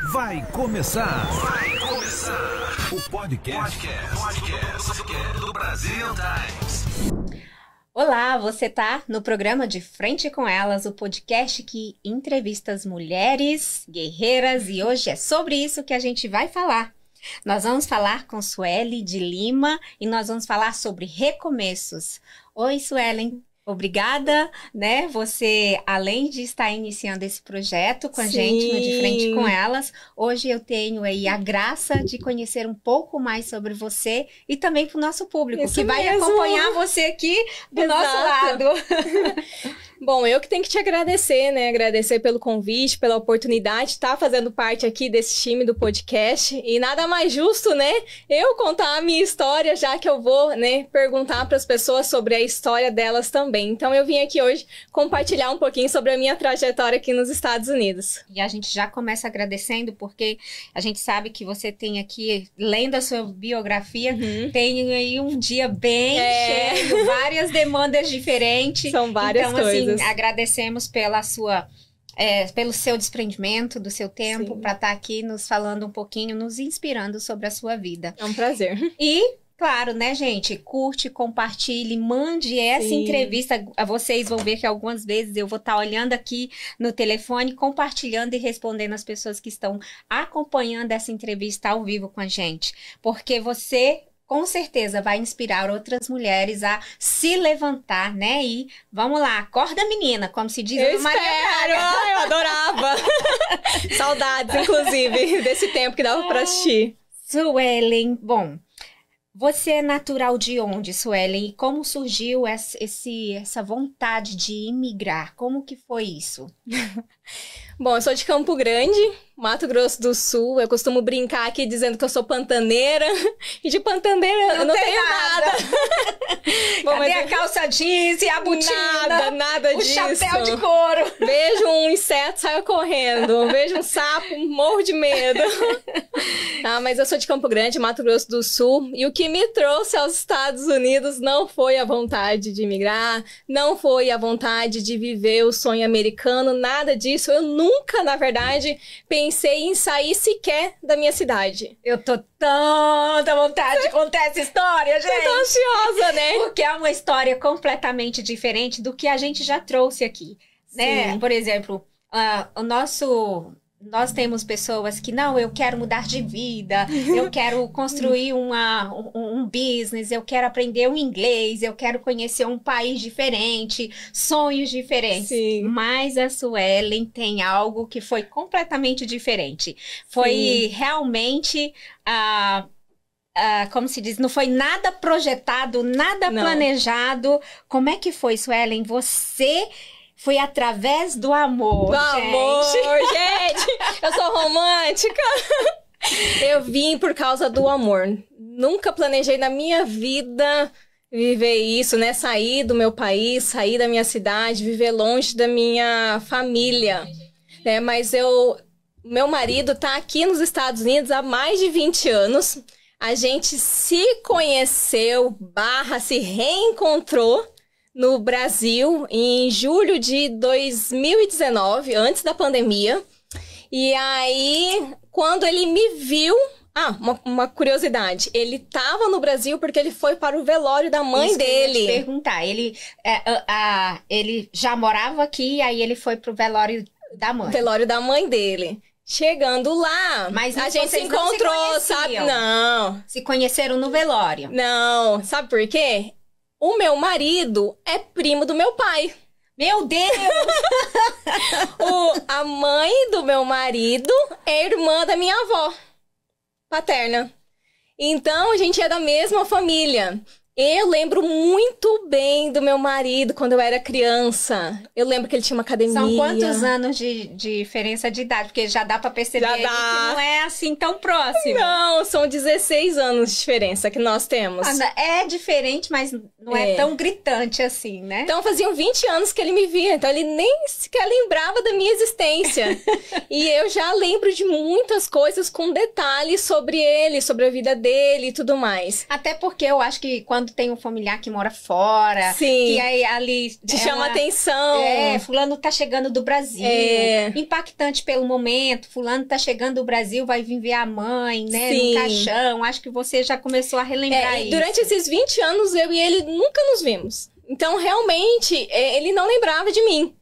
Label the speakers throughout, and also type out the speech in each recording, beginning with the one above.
Speaker 1: Vai começar o podcast do Brasil Times.
Speaker 2: Olá, você tá no programa De Frente com Elas, o podcast que entrevista as mulheres guerreiras, e hoje é sobre isso que a gente vai falar. Nós vamos falar com Suelen de Lima e nós vamos falar sobre recomeços. Oi, Suelen. Obrigada, né? Você, além de estar iniciando esse projeto com a gente no De Frente com Elas, hoje eu tenho aí a graça de conhecer um pouco mais sobre você e também para o nosso público,
Speaker 3: Isso
Speaker 2: que vai
Speaker 3: mesmo.
Speaker 2: acompanhar você aqui do
Speaker 3: Exato.
Speaker 2: nosso lado.
Speaker 3: Bom, eu que tenho que te agradecer, né? Agradecer pelo convite, pela oportunidade de estar fazendo parte aqui desse time do podcast. E nada mais justo, né? Eu contar a minha história, já que eu vou, né, perguntar para as pessoas sobre a história delas também. Então, eu vim aqui hoje compartilhar um pouquinho sobre a minha trajetória aqui nos Estados Unidos.
Speaker 2: E a gente já começa agradecendo, porque a gente sabe que você tem aqui, lendo a sua biografia, tem aí um dia bem cheio, várias demandas diferentes.
Speaker 3: São várias coisas.
Speaker 2: Assim, agradecemos pela sua, pelo seu desprendimento do seu tempo para estar aqui nos falando um pouquinho, nos inspirando sobre a sua vida.
Speaker 3: É um prazer.
Speaker 2: E, claro, né, gente? Curte, compartilhe, mande essa entrevista. Vocês vão ver que algumas vezes eu vou estar olhando aqui no telefone, compartilhando e respondendo as pessoas que estão acompanhando essa entrevista ao vivo com a gente. Porque você, com certeza, vai inspirar outras mulheres a se levantar, né? E vamos lá, acorda menina, como se diz
Speaker 3: Eu
Speaker 2: no Maria
Speaker 3: espero!
Speaker 2: Braga.
Speaker 3: Eu adorava! Saudades, inclusive, desse tempo que dava pra assistir.
Speaker 2: Suelen, bom, você é natural de onde, Suelen? E como surgiu essa vontade de imigrar? Como que foi isso?
Speaker 3: Bom, eu sou de Campo Grande, Mato Grosso do Sul. Eu costumo brincar aqui dizendo que eu sou pantaneira. E de pantaneira eu não tenho nada. Bom,
Speaker 2: Cadê a calça jeans e a botina?
Speaker 3: Nada
Speaker 2: o
Speaker 3: disso.
Speaker 2: Chapéu de couro.
Speaker 3: Vejo um inseto, saio correndo. Vejo um sapo, morro de medo. Mas eu sou de Campo Grande, Mato Grosso do Sul. E o que me trouxe aos Estados Unidos não foi a vontade de imigrar, não foi a vontade de viver o sonho americano, nada disso. Eu nunca, na verdade, pensei em sair sequer da minha cidade.
Speaker 2: Eu tô tanta vontade de contar essa história, gente.
Speaker 3: Eu tô ansiosa, né?
Speaker 2: Porque é uma história completamente diferente do que a gente já trouxe aqui, né?
Speaker 3: Sim.
Speaker 2: Por exemplo, nós temos pessoas que, não, eu quero mudar de vida, eu quero construir um business, eu quero aprender um inglês, eu quero conhecer um país diferente, sonhos diferentes.
Speaker 3: Sim.
Speaker 2: Mas a Suelen tem algo que foi completamente diferente. Foi realmente, como se diz, não foi nada projetado, nada planejado. Como é que foi, Suelen? Você... Foi através do amor,
Speaker 3: gente! Eu sou romântica! Eu vim por causa do amor. Nunca planejei na minha vida viver isso, né? Sair do meu país, sair da minha cidade, viver longe da minha família. Né? Mas meu marido tá aqui nos Estados Unidos há mais de 20 anos. A gente se conheceu, se reencontrou no Brasil, em julho de 2019, antes da pandemia. E aí, quando ele me viu... uma curiosidade. Ele estava no Brasil porque ele foi para o velório da mãe dele.
Speaker 2: Eu ia te perguntar. Ele já morava aqui, e aí ele foi pro velório da mãe.
Speaker 3: Velório da mãe dele. Chegando lá,
Speaker 2: mas
Speaker 3: a gente se encontrou, sabe? Não.
Speaker 2: Se conheceram no velório.
Speaker 3: Não. Sabe por quê? O meu marido é primo do meu pai.
Speaker 2: Meu Deus!
Speaker 3: A mãe do meu marido é irmã da minha avó paterna. Então, a gente é da mesma família. Eu lembro muito bem do meu marido quando eu era criança. Eu lembro que ele tinha uma academia.
Speaker 2: São quantos anos de diferença de idade? Porque já dá pra perceber que não é assim tão próximo.
Speaker 3: Não, são 16 anos de diferença que nós temos.
Speaker 2: É diferente, mas não é tão gritante assim, né?
Speaker 3: Então faziam 20 anos que ele me via, então ele nem sequer lembrava da minha existência. E eu já lembro de muitas coisas com detalhes sobre ele, sobre a vida dele e tudo mais.
Speaker 2: Até porque eu acho que quando quando tem um familiar que mora fora.
Speaker 3: Sim.
Speaker 2: Que aí ali...
Speaker 3: Te chama atenção.
Speaker 2: Fulano tá chegando do Brasil. Impactante pelo momento. Fulano tá chegando do Brasil, vai vir ver a mãe, né?
Speaker 3: Sim.
Speaker 2: No caixão. Acho que você já começou a relembrar isso.
Speaker 3: Durante esses 20 anos, eu e ele nunca nos vimos. Então, realmente, ele não lembrava de mim.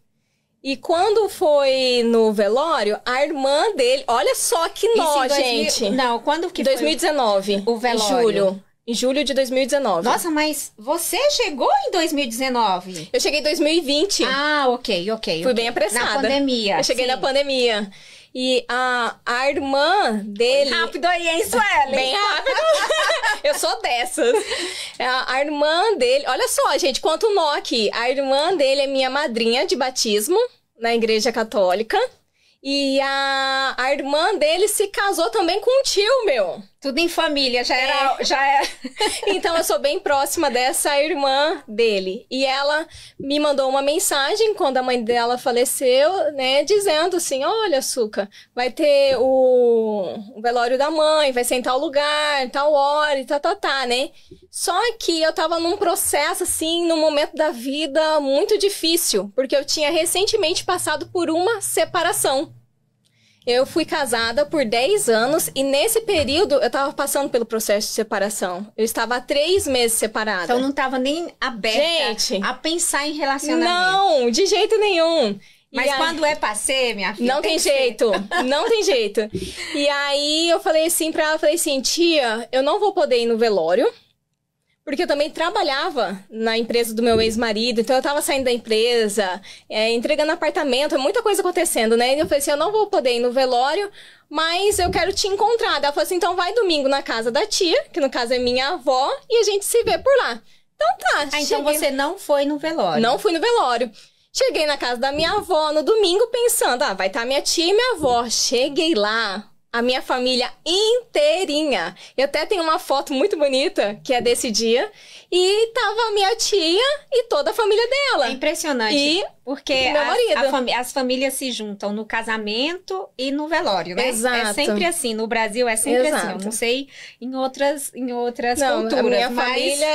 Speaker 3: E quando foi no velório, a irmã dele... Olha só que nó, gente.
Speaker 2: Não, quando que
Speaker 3: 2019.
Speaker 2: foi? O velório.
Speaker 3: Em julho de 2019.
Speaker 2: Nossa, mas você chegou em 2019?
Speaker 3: Eu cheguei em 2020.
Speaker 2: Ah, ok.
Speaker 3: Fui bem apressada.
Speaker 2: Na pandemia.
Speaker 3: Eu cheguei na pandemia. E a irmã dele...
Speaker 2: Rápido aí, hein, Suelen?
Speaker 3: Bem rápido. Eu sou dessas. A irmã dele... Olha só, gente, quanto nó aqui. A irmã dele é minha madrinha de batismo na Igreja Católica. E a irmã dele se casou também com um tio meu.
Speaker 2: Tudo em família, já era...
Speaker 3: Então, eu sou bem próxima dessa irmã dele. E ela me mandou uma mensagem quando a mãe dela faleceu, né? Dizendo assim, olha, Suca, vai ter o velório da mãe, vai ser em tal lugar, tal hora e né? Só que eu tava num processo, assim, num momento da vida muito difícil. Porque eu tinha recentemente passado por uma separação. Eu fui casada por 10 anos e nesse período eu tava passando pelo processo de separação. Eu estava há 3 meses separada.
Speaker 2: Então não tava nem aberta a pensar em relacionamento.
Speaker 3: Não, de jeito nenhum.
Speaker 2: Mas quando é pra ser, minha filha...
Speaker 3: Não tem jeito, não tem jeito. E aí eu falei assim pra ela, falei assim, tia, eu não vou poder ir no velório. Porque eu também trabalhava na empresa do meu ex-marido, então eu tava saindo da empresa, entregando apartamento, muita coisa acontecendo, né? E eu falei assim, eu não vou poder ir no velório, mas eu quero te encontrar. Ela falou assim, então vai domingo na casa da tia, que no caso é minha avó, e a gente se vê por lá. Então tá.
Speaker 2: Então você não foi no velório?
Speaker 3: Não fui no velório. Cheguei na casa da minha avó no domingo pensando, vai estar minha tia e minha avó. Cheguei lá... A minha família inteirinha. Eu até tenho uma foto muito bonita, que é desse dia. E tava a minha tia e toda a família dela.
Speaker 2: É impressionante. Porque as famílias se juntam no casamento e no velhorio, né?
Speaker 3: Exato.
Speaker 2: É sempre assim. No Brasil é sempre assim. Eu não sei em outras culturas.
Speaker 3: A minha família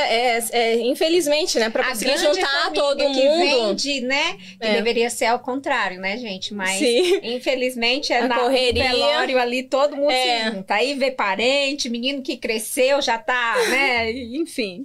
Speaker 3: infelizmente, né? Pra conseguir juntar todo mundo.
Speaker 2: Que vende, né? Que deveria ser ao contrário, né, gente? Mas, infelizmente, no velório ali, todo mundo se junta. Aí vê parente, menino que cresceu, já tá, né? Enfim.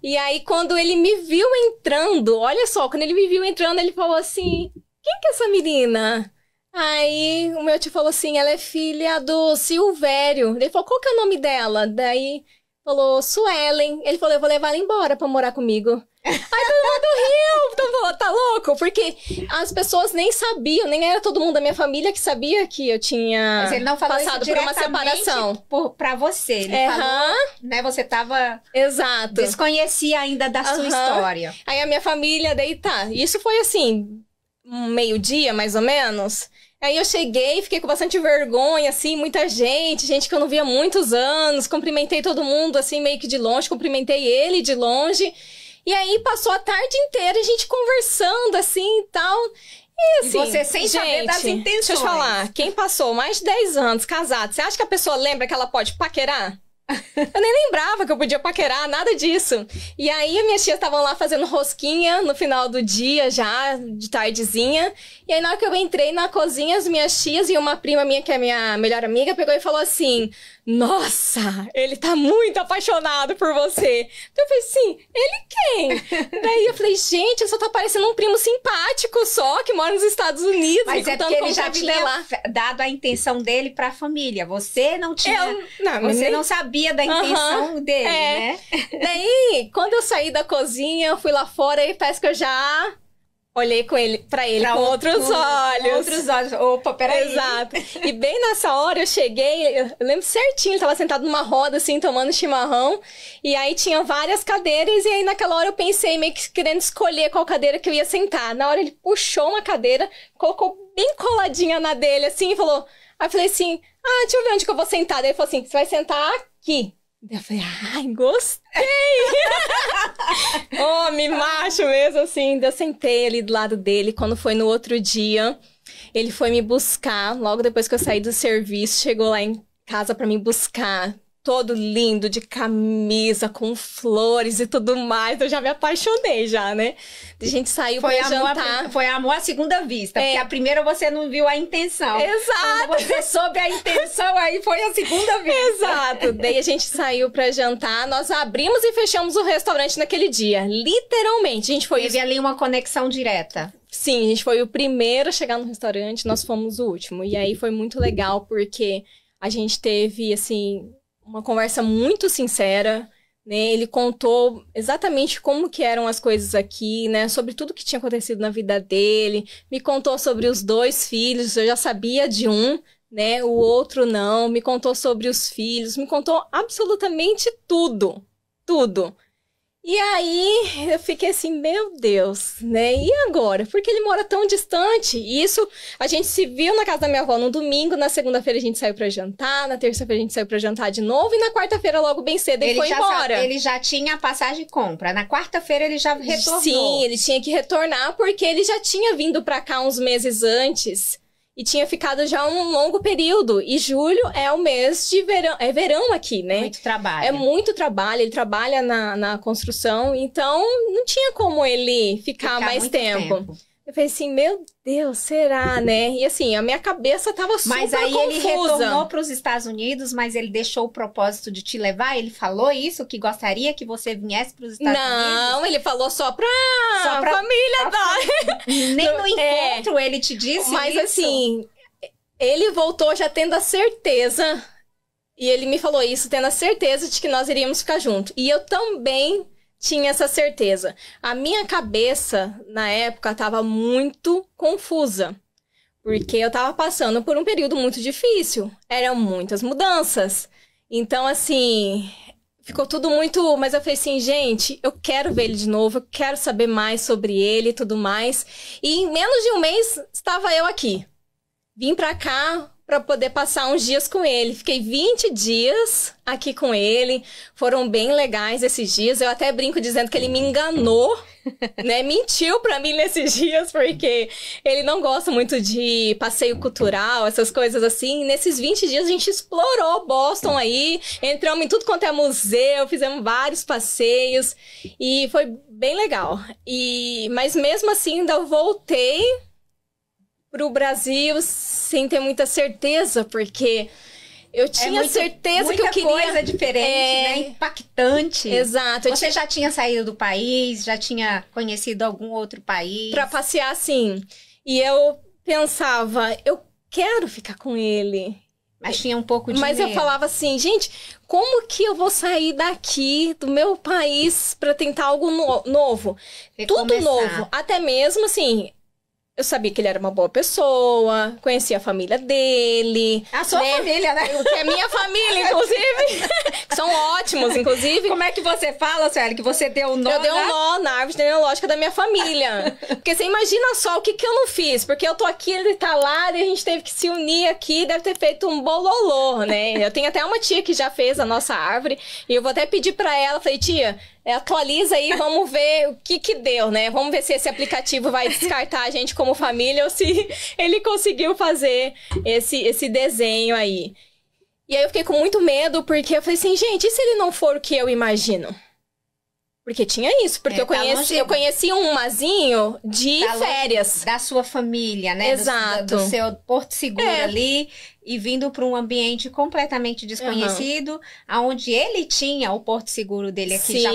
Speaker 3: E aí, quando ele me viu entrando, olha só, quando ele me viu entrando, ele falou assim, quem que é essa menina? Aí, o meu tio falou assim, ela é filha do Silvério. Ele falou, qual que é o nome dela? Daí, falou, Suelen. Ele falou, eu vou levar ela embora pra morar comigo. Aí todo mundo riu, então falou, tá louco? Porque as pessoas nem sabiam, nem era todo mundo da minha família que sabia que eu tinha passado por uma separação.
Speaker 2: Pra você, ele falou, né? Você tava...
Speaker 3: Exato.
Speaker 2: Desconhecia ainda da sua história.
Speaker 3: Aí a minha família, daí tá. Isso foi assim, meio-dia, mais ou menos. Aí eu cheguei, fiquei com bastante vergonha, assim, muita gente que eu não via há muitos anos. Cumprimentei todo mundo, assim, meio que de longe, cumprimentei ele de longe. E aí, passou a tarde inteira a gente conversando, assim, e tal. E assim,
Speaker 2: você sem saber das intenções.
Speaker 3: Deixa eu te falar, quem passou mais de 10 anos casado, você acha que a pessoa lembra que ela pode paquerar? Eu nem lembrava que eu podia paquerar, nada disso. E aí, minhas tias estavam lá fazendo rosquinha no final do dia, já, de tardezinha. E aí, na hora que eu entrei na cozinha, as minhas tias e uma prima minha, que é minha melhor amiga, pegou e falou assim, nossa, ele tá muito apaixonado por você. Então eu falei assim, ele quem? Daí eu falei, gente, só tá parecendo um primo simpático só, que mora nos Estados Unidos.
Speaker 2: Mas é porque ele já tinha dado a intenção dele pra família. Você não tinha... Você não sabia da intenção dele, né?
Speaker 3: Daí, quando eu saí da cozinha, eu fui lá fora e parece que eu já... Olhei pra ele com outros olhos.
Speaker 2: Outros olhos. Opa, peraí.
Speaker 3: Exato. E bem nessa hora eu cheguei, eu lembro certinho, ele tava sentado numa roda, assim, tomando chimarrão. E aí tinha várias cadeiras, e aí naquela hora eu pensei, meio que querendo escolher qual cadeira que eu ia sentar. Na hora ele puxou uma cadeira, colocou bem coladinha na dele, assim, e falou... Aí eu falei assim, deixa eu ver onde que eu vou sentar. Daí ele falou assim, você vai sentar aqui. Daí eu falei, ai, gostei! Homem macho mesmo, assim. Daí eu sentei ali do lado dele. Quando foi no outro dia, ele foi me buscar. Logo depois que eu saí do serviço, chegou lá em casa pra me buscar. todo lindo, de camisa, com flores e tudo mais. Eu já me apaixonei já, né? A gente saiu pra jantar.
Speaker 2: Foi amor à segunda vista, porque a primeira você não viu a intenção.
Speaker 3: Exato.
Speaker 2: Quando você soube a intenção, aí foi a segunda vista.
Speaker 3: Exato. Daí a gente saiu pra jantar, nós abrimos e fechamos o restaurante naquele dia. Literalmente, a gente foi...
Speaker 2: Teve ali uma conexão direta.
Speaker 3: Sim, a gente foi o primeiro a chegar no restaurante, nós fomos o último. E aí foi muito legal, porque a gente teve, assim, uma conversa muito sincera, né? Ele contou exatamente como que eram as coisas aqui, né? Sobre tudo que tinha acontecido na vida dele. Me contou sobre os 2 filhos, eu já sabia de um, né? O outro não. Me contou sobre os filhos, me contou absolutamente tudo. Tudo. E aí, eu fiquei assim, meu Deus, né? E agora? Porque ele mora tão distante. E isso, a gente se viu na casa da minha avó no domingo, na segunda-feira a gente saiu pra jantar, na terça-feira a gente saiu pra jantar de novo, e na quarta-feira, logo bem cedo, ele foi embora.
Speaker 2: Ele já tinha a passagem de compra. Na quarta-feira ele já retornou.
Speaker 3: Sim, ele tinha que retornar, porque ele já tinha vindo pra cá uns meses antes. E tinha ficado já um longo período. E julho é o mês de verão. É verão aqui, né?
Speaker 2: Muito trabalho.
Speaker 3: É muito trabalho. Ele trabalha na construção. Então, não tinha como ele ficar mais tempo. Eu falei assim, meu Deus, será, né? E assim, a minha cabeça tava super confusa.
Speaker 2: Mas aí ele retornou para os Estados Unidos, mas ele deixou o propósito de te levar? Ele falou isso, que gostaria que você viesse para os Estados Unidos?
Speaker 3: Não, ele falou só pra família da...
Speaker 2: Nem no encontro ele te disse
Speaker 3: mas
Speaker 2: isso?
Speaker 3: Assim, ele voltou já tendo a certeza, e ele me falou isso, tendo a certeza de que nós iríamos ficar juntos. E eu também tinha essa certeza. A minha cabeça, na época, estava muito confusa. Porque eu estava passando por um período muito difícil. Eram muitas mudanças. Então, assim, ficou tudo muito... Mas eu falei assim, gente, eu quero ver ele de novo. Eu quero saber mais sobre ele e tudo mais. E em menos de um mês, estava eu aqui. Vim pra cá para poder passar uns dias com ele. Fiquei 20 dias aqui com ele. Foram bem legais esses dias. Eu até brinco dizendo que ele me enganou, né? Mentiu para mim nesses dias, porque ele não gosta muito de passeio cultural, essas coisas assim. E nesses 20 dias a gente explorou Boston aí. Entramos em tudo quanto é museu, fizemos vários passeios. E foi bem legal. Mas mesmo assim, ainda voltei pro Brasil sem ter muita certeza, porque eu tinha certeza que eu queria...
Speaker 2: Muita coisa diferente, né? Impactante.
Speaker 3: Exato.
Speaker 2: Você já tinha saído do país? Já tinha conhecido algum outro país?
Speaker 3: Pra passear, sim. E eu pensava, eu quero ficar com ele.
Speaker 2: Mas tinha um pouco de
Speaker 3: Mas
Speaker 2: medo.
Speaker 3: eu falava assim, gente, como que eu vou sair daqui, do meu país, pra tentar algo novo? Tudo novo. Até mesmo, assim... Eu sabia que ele era uma boa pessoa, conhecia a família dele.
Speaker 2: A sua família, né?
Speaker 3: Que é minha família, inclusive. São ótimos, inclusive.
Speaker 2: Como é que você fala, Sueli, que você deu um nó?
Speaker 3: Eu dei um nó na árvore genealógica da minha família. Porque você imagina só o que eu não fiz. Porque eu tô aqui, ele tá lá, e a gente teve que se unir aqui. Deve ter feito um bololô, né? Eu tenho até uma tia que já fez a nossa árvore. E eu vou até pedir pra ela, falei, tia... atualiza aí, vamos ver o que deu, né? Vamos ver se esse aplicativo vai descartar a gente como família ou se ele conseguiu fazer esse desenho aí. E aí eu fiquei com muito medo, porque eu falei assim, gente, e se ele não for o que eu imagino? Porque tinha isso, porque eu conheci um Mazinho de férias.
Speaker 2: Da sua família, né?
Speaker 3: Exato.
Speaker 2: Do seu porto seguro ali, e vindo para um ambiente completamente desconhecido, onde ele tinha o porto seguro dele aqui já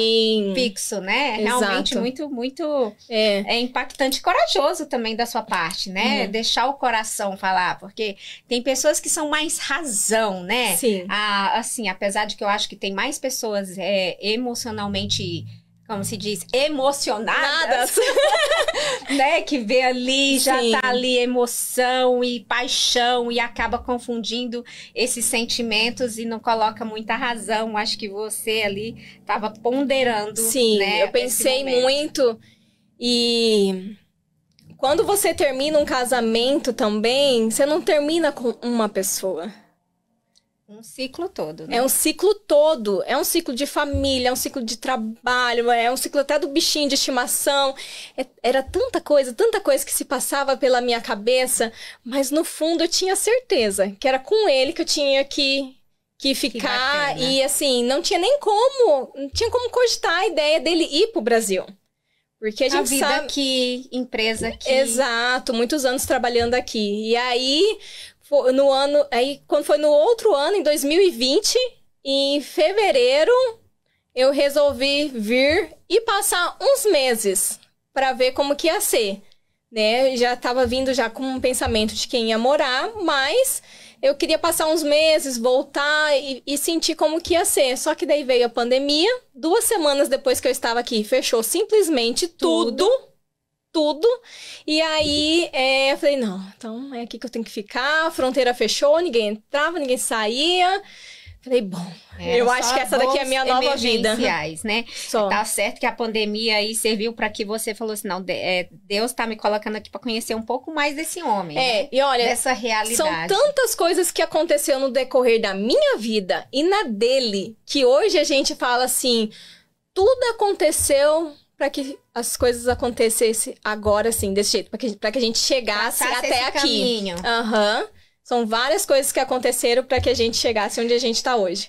Speaker 2: fixo, né? Realmente muito impactante e corajoso também da sua parte, né? Deixar o coração falar, porque tem pessoas que são mais razão, né?
Speaker 3: Sim.
Speaker 2: Assim, apesar de que eu acho que tem mais pessoas emocionalmente... como se diz, emocionadas, né? Que vê ali, já tá ali emoção e paixão e acaba confundindo esses sentimentos e não coloca muita razão. Acho que você ali tava ponderando.
Speaker 3: Sim, né, eu pensei muito. E quando você termina um casamento também, você não termina com uma pessoa.
Speaker 2: Um ciclo todo, né?
Speaker 3: É um ciclo todo. É um ciclo de família, é um ciclo de trabalho, é um ciclo até do bichinho de estimação. Era tanta coisa que se passava pela minha cabeça, mas no fundo eu tinha certeza que era com ele que eu tinha que que ficar.
Speaker 2: bacana.
Speaker 3: E assim, não tinha como cogitar a ideia dele ir pro Brasil. Porque a gente
Speaker 2: vida
Speaker 3: sabe...
Speaker 2: aqui, empresa aqui.
Speaker 3: Exato, muitos anos trabalhando aqui. E aí, quando foi no outro ano, em 2020, em fevereiro, eu resolvi vir e passar uns meses para ver como que ia ser, né? Já estava vindo já com um pensamento de quem ia morar, mas eu queria passar uns meses, voltar e sentir como que ia ser. Só que daí veio a pandemia, 2 semanas depois que eu estava aqui, fechou simplesmente tudo. E aí, eu falei, não, então é aqui que eu tenho que ficar. A fronteira fechou, ninguém entrava, ninguém saía. Falei, bom, eu acho que essa daqui é a minha nova vida.
Speaker 2: Né?
Speaker 3: Só.
Speaker 2: Tá certo que a pandemia aí serviu para que você falou assim, não, Deus tá me colocando aqui para conhecer um pouco mais desse homem, né?
Speaker 3: E olha,
Speaker 2: dessa realidade.
Speaker 3: São tantas coisas que aconteceu no decorrer da minha vida e na dele, que hoje a gente fala assim, tudo aconteceu para que as coisas acontecessem agora, assim, desse jeito, para que a gente chegasse até aqui.
Speaker 2: Caminho.
Speaker 3: São várias coisas que aconteceram para que a gente chegasse onde a gente está hoje.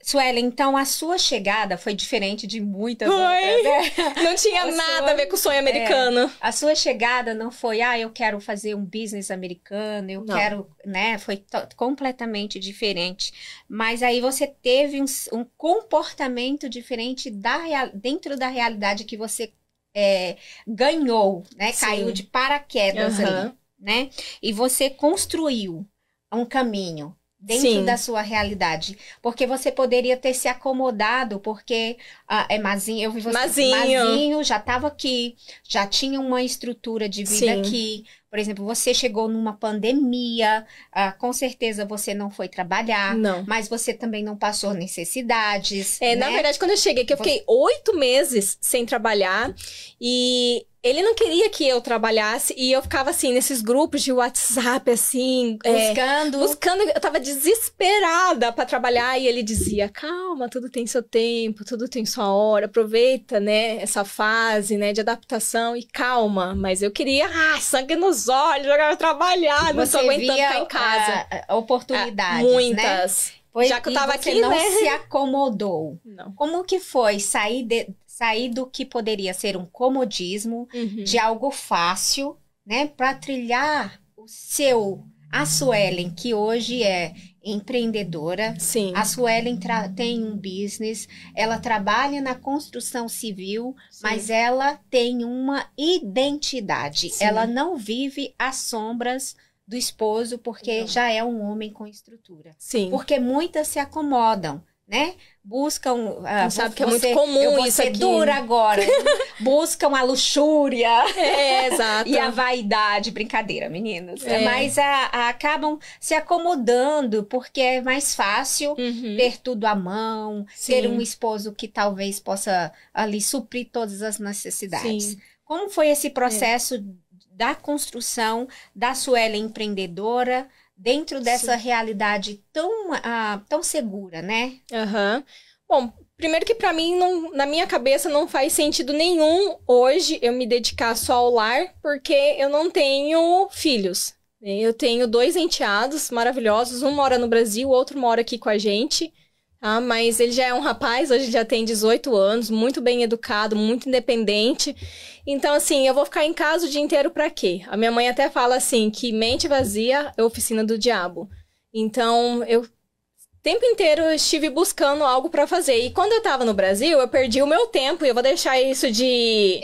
Speaker 2: Suelen, então a sua chegada foi diferente de muitas outras, né?
Speaker 3: Não tinha nada a ver com o sonho americano.
Speaker 2: A sua chegada não foi, eu quero fazer um business americano, eu quero, né? Foi completamente diferente. Mas aí você teve um comportamento diferente dentro da realidade que você ganhou, né?
Speaker 3: Sim.
Speaker 2: Caiu de paraquedas ali. Né? E você construiu um caminho dentro da sua realidade. Porque você poderia ter se acomodado, porque Mazinho, eu vi você. Mazinho já estava aqui, já tinha uma estrutura de vida aqui. Por exemplo, você chegou numa pandemia, com certeza você não foi trabalhar, mas você também não passou necessidades. Né?
Speaker 3: Na verdade, quando eu cheguei aqui, eu fiquei 8 meses sem trabalhar e ele não queria que eu trabalhasse e eu ficava assim, nesses grupos de WhatsApp, assim... Buscando, eu tava desesperada pra trabalhar e ele dizia, calma, tudo tem seu tempo, tudo tem sua hora, aproveita, né, essa fase, né, de adaptação e calma. Mas eu queria, sangue nos olhos, eu quero trabalhar, não tô aguentando ficar em casa.
Speaker 2: Oportunidades,
Speaker 3: muitas.
Speaker 2: Né?
Speaker 3: Já que eu tava aqui,
Speaker 2: não
Speaker 3: né?
Speaker 2: se acomodou.
Speaker 3: Não.
Speaker 2: Como que foi sair do que poderia ser um comodismo, de algo fácil, né? Para trilhar a Suelen, que hoje é empreendedora.
Speaker 3: Sim.
Speaker 2: A Suelen tem um business, ela trabalha na construção civil, mas ela tem uma identidade.
Speaker 3: Sim.
Speaker 2: Ela não vive às sombras do esposo, porque já é um homem com estrutura.
Speaker 3: Sim.
Speaker 2: Porque muitas se acomodam, né? Buscam...
Speaker 3: sabe que é muito comum isso aqui.
Speaker 2: Dura agora. Buscam a luxúria.
Speaker 3: Exato.
Speaker 2: E a vaidade. Brincadeira, meninas. Mas acabam se acomodando, porque é mais fácil ter tudo à mão, ter um esposo que talvez possa ali suprir todas as necessidades.
Speaker 3: Sim.
Speaker 2: Como foi esse processo da construção da Suelen empreendedora dentro dessa realidade tão segura, né?
Speaker 3: Bom, primeiro que pra mim, na minha cabeça, não faz sentido nenhum hoje eu me dedicar só ao lar, porque eu não tenho filhos. Eu tenho 2 enteados maravilhosos, um mora no Brasil, o outro mora aqui com a gente. Mas ele já é um rapaz, hoje já tem 18 anos, muito bem educado, muito independente. Então, assim, eu vou ficar em casa o dia inteiro pra quê? A minha mãe até fala assim, que mente vazia é oficina do diabo. Então, o tempo inteiro eu estive buscando algo pra fazer. E quando eu tava no Brasil, eu perdi o meu tempo. E eu vou deixar isso de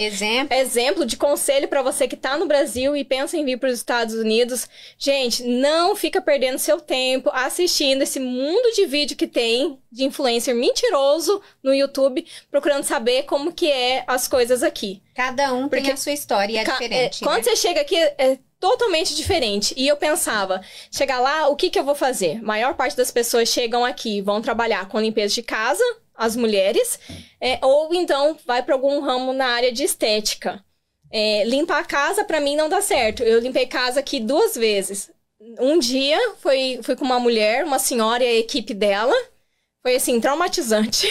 Speaker 3: exemplo, de conselho pra você que tá no Brasil e pensa em vir pros Estados Unidos. Gente, não fica perdendo seu tempo assistindo esse mundo de vídeo que tem de influencer mentiroso no YouTube, procurando saber como que é as coisas aqui.
Speaker 2: Cada um tem a sua história e é diferente.
Speaker 3: Quando você chega aqui, é totalmente diferente. E eu pensava, chegar lá, o que eu vou fazer? A maior parte das pessoas chegam aqui, vão trabalhar com limpeza de casa, as mulheres, ou então vai para algum ramo na área de estética. Limpar a casa, para mim, não dá certo. Eu limpei casa aqui 2 vezes. Um dia, fui com uma mulher, uma senhora e a equipe dela. Foi, assim, traumatizante.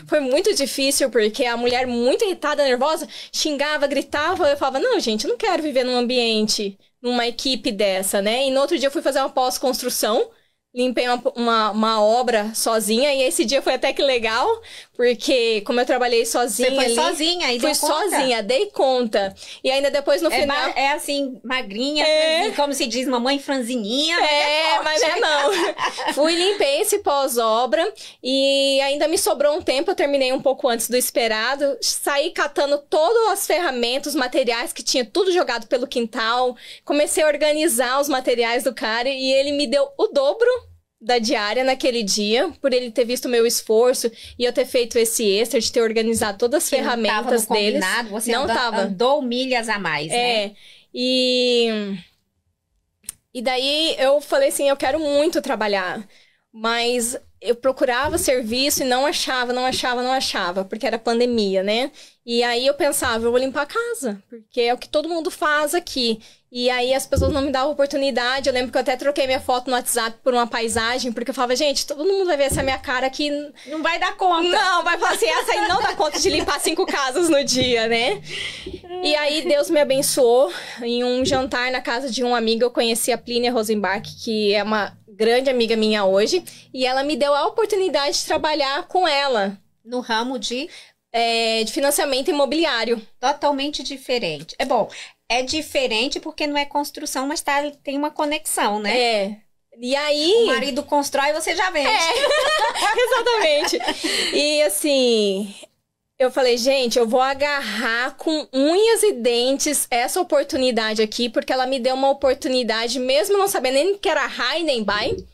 Speaker 3: Foi muito difícil, porque a mulher muito irritada, nervosa, xingava, gritava. Eu falava, não, gente, eu não quero viver num ambiente, numa equipe dessa, né? E no outro dia eu fui fazer uma pós-construção limpei uma obra sozinha. E esse dia foi até que legal, porque como eu trabalhei sozinha
Speaker 2: Você foi
Speaker 3: ali,
Speaker 2: sozinha e
Speaker 3: fui
Speaker 2: deu conta?
Speaker 3: sozinha, dei conta. E ainda depois no final...
Speaker 2: É assim, magrinha, como se diz, mamãe franzininha.
Speaker 3: Mas não. Fui, limpei esse pós-obra e ainda me sobrou um tempo, eu terminei um pouco antes do esperado. Saí catando todas as ferramentas, os materiais que tinha tudo jogado pelo quintal. Comecei a organizar os materiais do cara e ele me deu o dobro da diária naquele dia, por ele ter visto o meu esforço e eu ter feito esse extra, de ter organizado todas as ferramentas deles.
Speaker 2: Você
Speaker 3: não
Speaker 2: andou milhas a mais, né?
Speaker 3: E daí eu falei assim, eu quero muito trabalhar, mas eu procurava serviço e não achava, porque era pandemia, né? E aí eu pensava, eu vou limpar a casa, porque é o que todo mundo faz aqui. E aí as pessoas não me davam oportunidade. Eu lembro que eu até troquei minha foto no WhatsApp por uma paisagem, porque eu falava, gente, todo mundo vai ver essa minha cara aqui.
Speaker 2: Não vai dar conta.
Speaker 3: Não, vai falar assim, essa aí não dá conta de limpar 5 casas no dia, né? E aí Deus me abençoou. Em um jantar na casa de um amigo, eu conheci a Plínia Rosenbach, que é uma grande amiga minha hoje. E ela me deu a oportunidade de trabalhar com ela.
Speaker 2: No ramo de
Speaker 3: financiamento imobiliário.
Speaker 2: Totalmente diferente. É diferente porque não é construção, mas tem uma conexão, né?
Speaker 3: E aí...
Speaker 2: O marido constrói e você já vende.
Speaker 3: Exatamente. E assim, eu falei, gente, eu vou agarrar com unhas e dentes essa oportunidade aqui, porque ela me deu uma oportunidade, mesmo não sabendo nem que era high nem buy.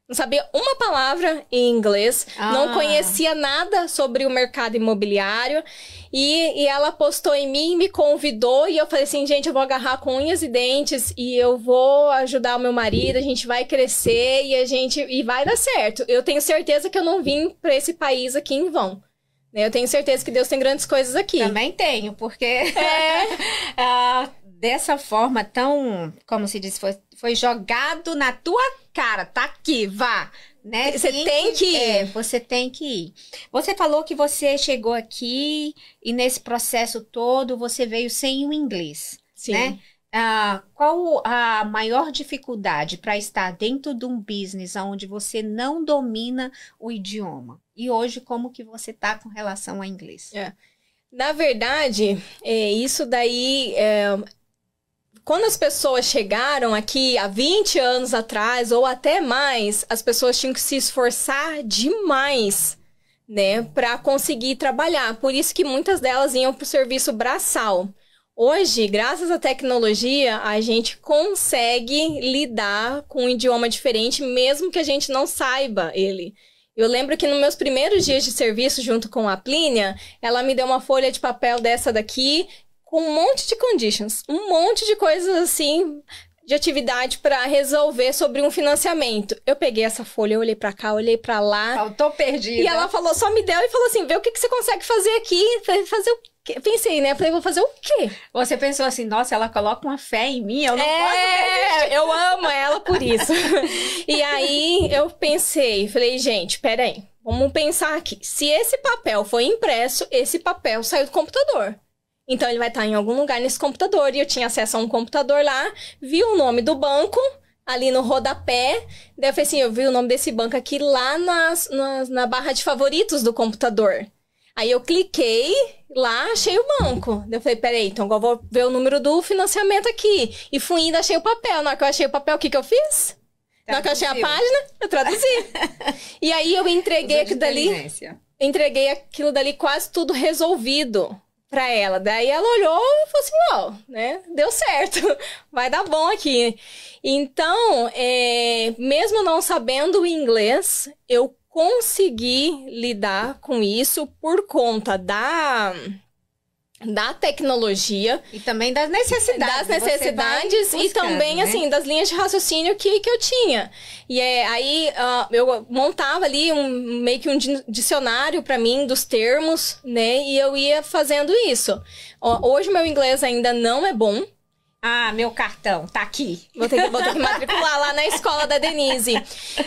Speaker 3: Não sabia uma palavra em inglês, não conhecia nada sobre o mercado imobiliário. E ela apostou em mim, me convidou e eu falei assim, gente, eu vou agarrar com unhas e dentes e eu vou ajudar o meu marido, a gente vai crescer e vai dar certo. Eu tenho certeza que eu não vim para esse país aqui em vão. Eu tenho certeza que Deus tem grandes coisas aqui.
Speaker 2: Também tenho, porque dessa forma tão, como se diz, foi jogado na tua cara, tá aqui, vá. Né?
Speaker 3: Você tem que ir.
Speaker 2: Você tem que ir. Você falou que você chegou aqui e nesse processo todo você veio sem o inglês.
Speaker 3: Sim.
Speaker 2: Né? Qual a maior dificuldade para estar dentro de um business onde você não domina o idioma? E hoje, como que você está com relação ao inglês?
Speaker 3: Na verdade, isso daí... Quando as pessoas chegaram aqui há 20 anos atrás, ou até mais, as pessoas tinham que se esforçar demais, né, para conseguir trabalhar. Por isso que muitas delas iam para o serviço braçal. Hoje, graças à tecnologia, a gente consegue lidar com um idioma diferente, mesmo que a gente não saiba ele. Eu lembro que nos meus primeiros dias de serviço, junto com a Plínia, ela me deu uma folha de papel dessa daqui, com um monte de conditions, um monte de coisas assim, de atividade para resolver sobre um financiamento. Eu peguei essa folha, eu olhei para cá, olhei para lá.
Speaker 2: Faltou perdida.
Speaker 3: E ela falou, só me deu e falou assim, vê o que você consegue fazer aqui. Fazer o quê? Pensei, né? Falei, vou fazer o quê?
Speaker 2: Você pensou assim, nossa, ela coloca uma fé em mim, eu não posso resistir.
Speaker 3: Eu amo ela por isso. E aí, eu pensei, falei, gente, peraí, vamos pensar aqui. Se esse papel foi impresso, esse papel saiu do computador. Então, ele vai estar em algum lugar nesse computador. E eu tinha acesso a um computador lá, vi o nome do banco ali no rodapé. Daí eu falei assim, eu vi o nome desse banco aqui lá na barra de favoritos do computador. Aí eu cliquei lá, achei o banco. Daí eu falei, peraí, então eu vou ver o número do financiamento aqui. E fui indo, achei o papel. Na hora que eu achei o papel, o que eu fiz? Na hora que eu achei a página, eu traduzi. E aí eu entreguei aquilo dali quase tudo resolvido pra ela. Daí ela olhou e falou assim, né? Deu certo. Vai dar bom aqui. Então, mesmo não sabendo o inglês, eu consegui lidar com isso por conta da tecnologia.
Speaker 2: E também das necessidades.
Speaker 3: E também, né? Assim, das linhas de raciocínio que eu tinha. E aí, eu montava ali meio que um dicionário para mim dos termos, né? E eu ia fazendo isso. Hoje, meu inglês ainda não é bom.
Speaker 2: Meu cartão, tá aqui.
Speaker 3: Vou ter que matricular lá na escola da Denise.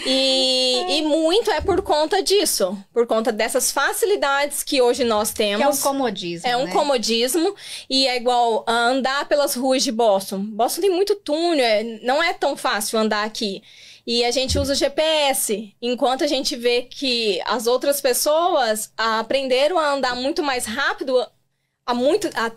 Speaker 3: E muito é por conta disso. Por conta dessas facilidades que hoje nós temos.
Speaker 2: Que é um comodismo,
Speaker 3: É um comodismo. E é igual andar pelas ruas de Boston. Boston tem muito túnel, não é tão fácil andar aqui. E a gente usa o GPS, enquanto a gente vê que as outras pessoas aprenderam a andar muito mais rápido há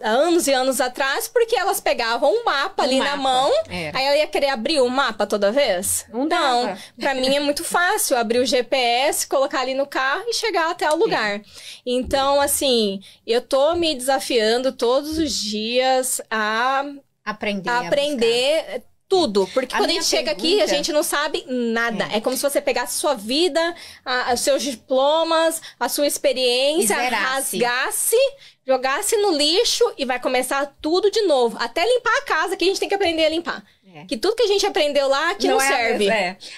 Speaker 3: anos e anos atrás, porque elas pegavam um mapa ali na mão, aí ela ia querer abrir o mapa toda vez?
Speaker 2: Não,
Speaker 3: pra mim é muito fácil abrir o GPS, colocar ali no carro e chegar até o lugar. Então, assim, eu tô me desafiando todos os dias a aprender tudo, porque quando a gente chega aqui, a gente não sabe nada. É como se você pegasse sua vida, os seus diplomas, a sua experiência, rasgasse, jogasse no lixo e vai começar tudo de novo. Até limpar a casa, que a gente tem que aprender a limpar. Que tudo que a gente aprendeu lá, que não serve.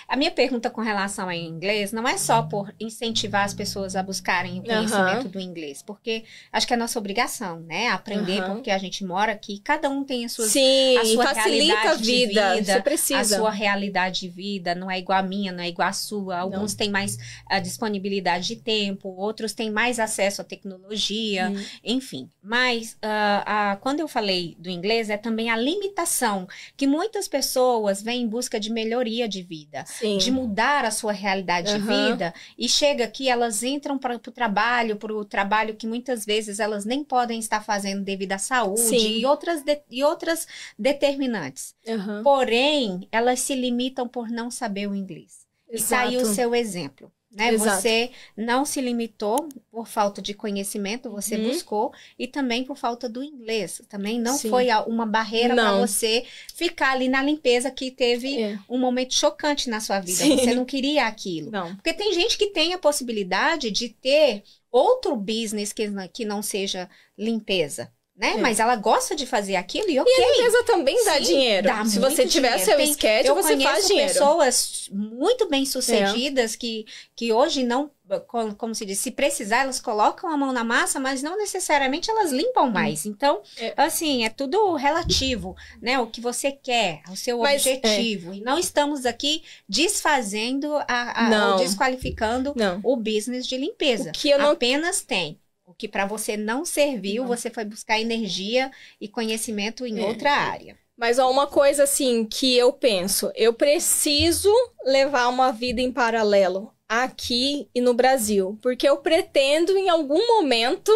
Speaker 2: A minha pergunta com relação ao inglês não é só por incentivar as pessoas a buscarem o conhecimento do inglês, porque acho que é nossa obrigação, né? Aprender, porque a gente mora aqui, cada um tem a sua
Speaker 3: facilita a vida. Você precisa.
Speaker 2: A sua realidade de vida não é igual a minha, não é igual a sua. Alguns têm mais disponibilidade de tempo, outros têm mais acesso à tecnologia, enfim. Mas quando eu falei do inglês, é também a limitação que muitas pessoas vêm em busca de melhoria de vida, de mudar a sua realidade de vida, e chega aqui, elas entram para o trabalho que muitas vezes elas nem podem estar fazendo devido à saúde e outras determinantes. Porém, elas se limitam por não saber o inglês. E tá aí o seu exemplo. Né? Você não se limitou por falta de conhecimento, você buscou, e também por falta do inglês. Também não foi uma barreira para você ficar ali na limpeza, que teve um momento chocante na sua vida. Você não queria aquilo. Porque tem gente que tem a possibilidade de ter outro business que não seja limpeza. Né? Mas ela gosta de fazer aquilo e ok.
Speaker 3: E a limpeza também dá dinheiro. Se você tiver seu schedule, você faz dinheiro.
Speaker 2: Eu conheço pessoas muito bem-sucedidas que hoje não, como se diz, se precisar, elas colocam a mão na massa, mas não necessariamente elas limpam mais. Então, assim, é tudo relativo, né? O que você quer, o seu objetivo. E não estamos aqui desfazendo ou desqualificando o business de limpeza. O que eu apenas tem. O que para você não serviu, você foi buscar energia e conhecimento em outra área.
Speaker 3: Mas uma coisa assim que eu penso, eu preciso levar uma vida em paralelo aqui e no Brasil, porque eu pretendo em algum momento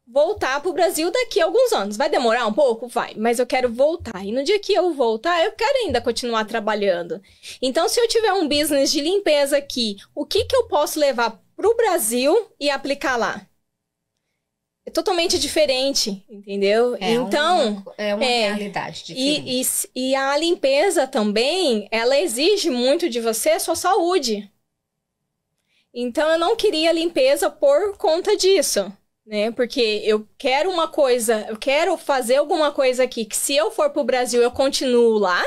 Speaker 3: voltar pro Brasil daqui a alguns anos. Vai demorar um pouco? Vai, mas eu quero voltar. E no dia que eu voltar, eu quero ainda continuar trabalhando. Então, se eu tiver um business de limpeza aqui, o que eu posso levar pro Brasil e aplicar lá? É totalmente diferente, entendeu? Então,
Speaker 2: é uma realidade diferente.
Speaker 3: E a limpeza também, ela exige muito de você a sua saúde. Então, eu não queria limpeza por conta disso, né? Porque eu quero uma coisa, eu quero fazer alguma coisa aqui, que se eu for pro Brasil, eu continuo lá.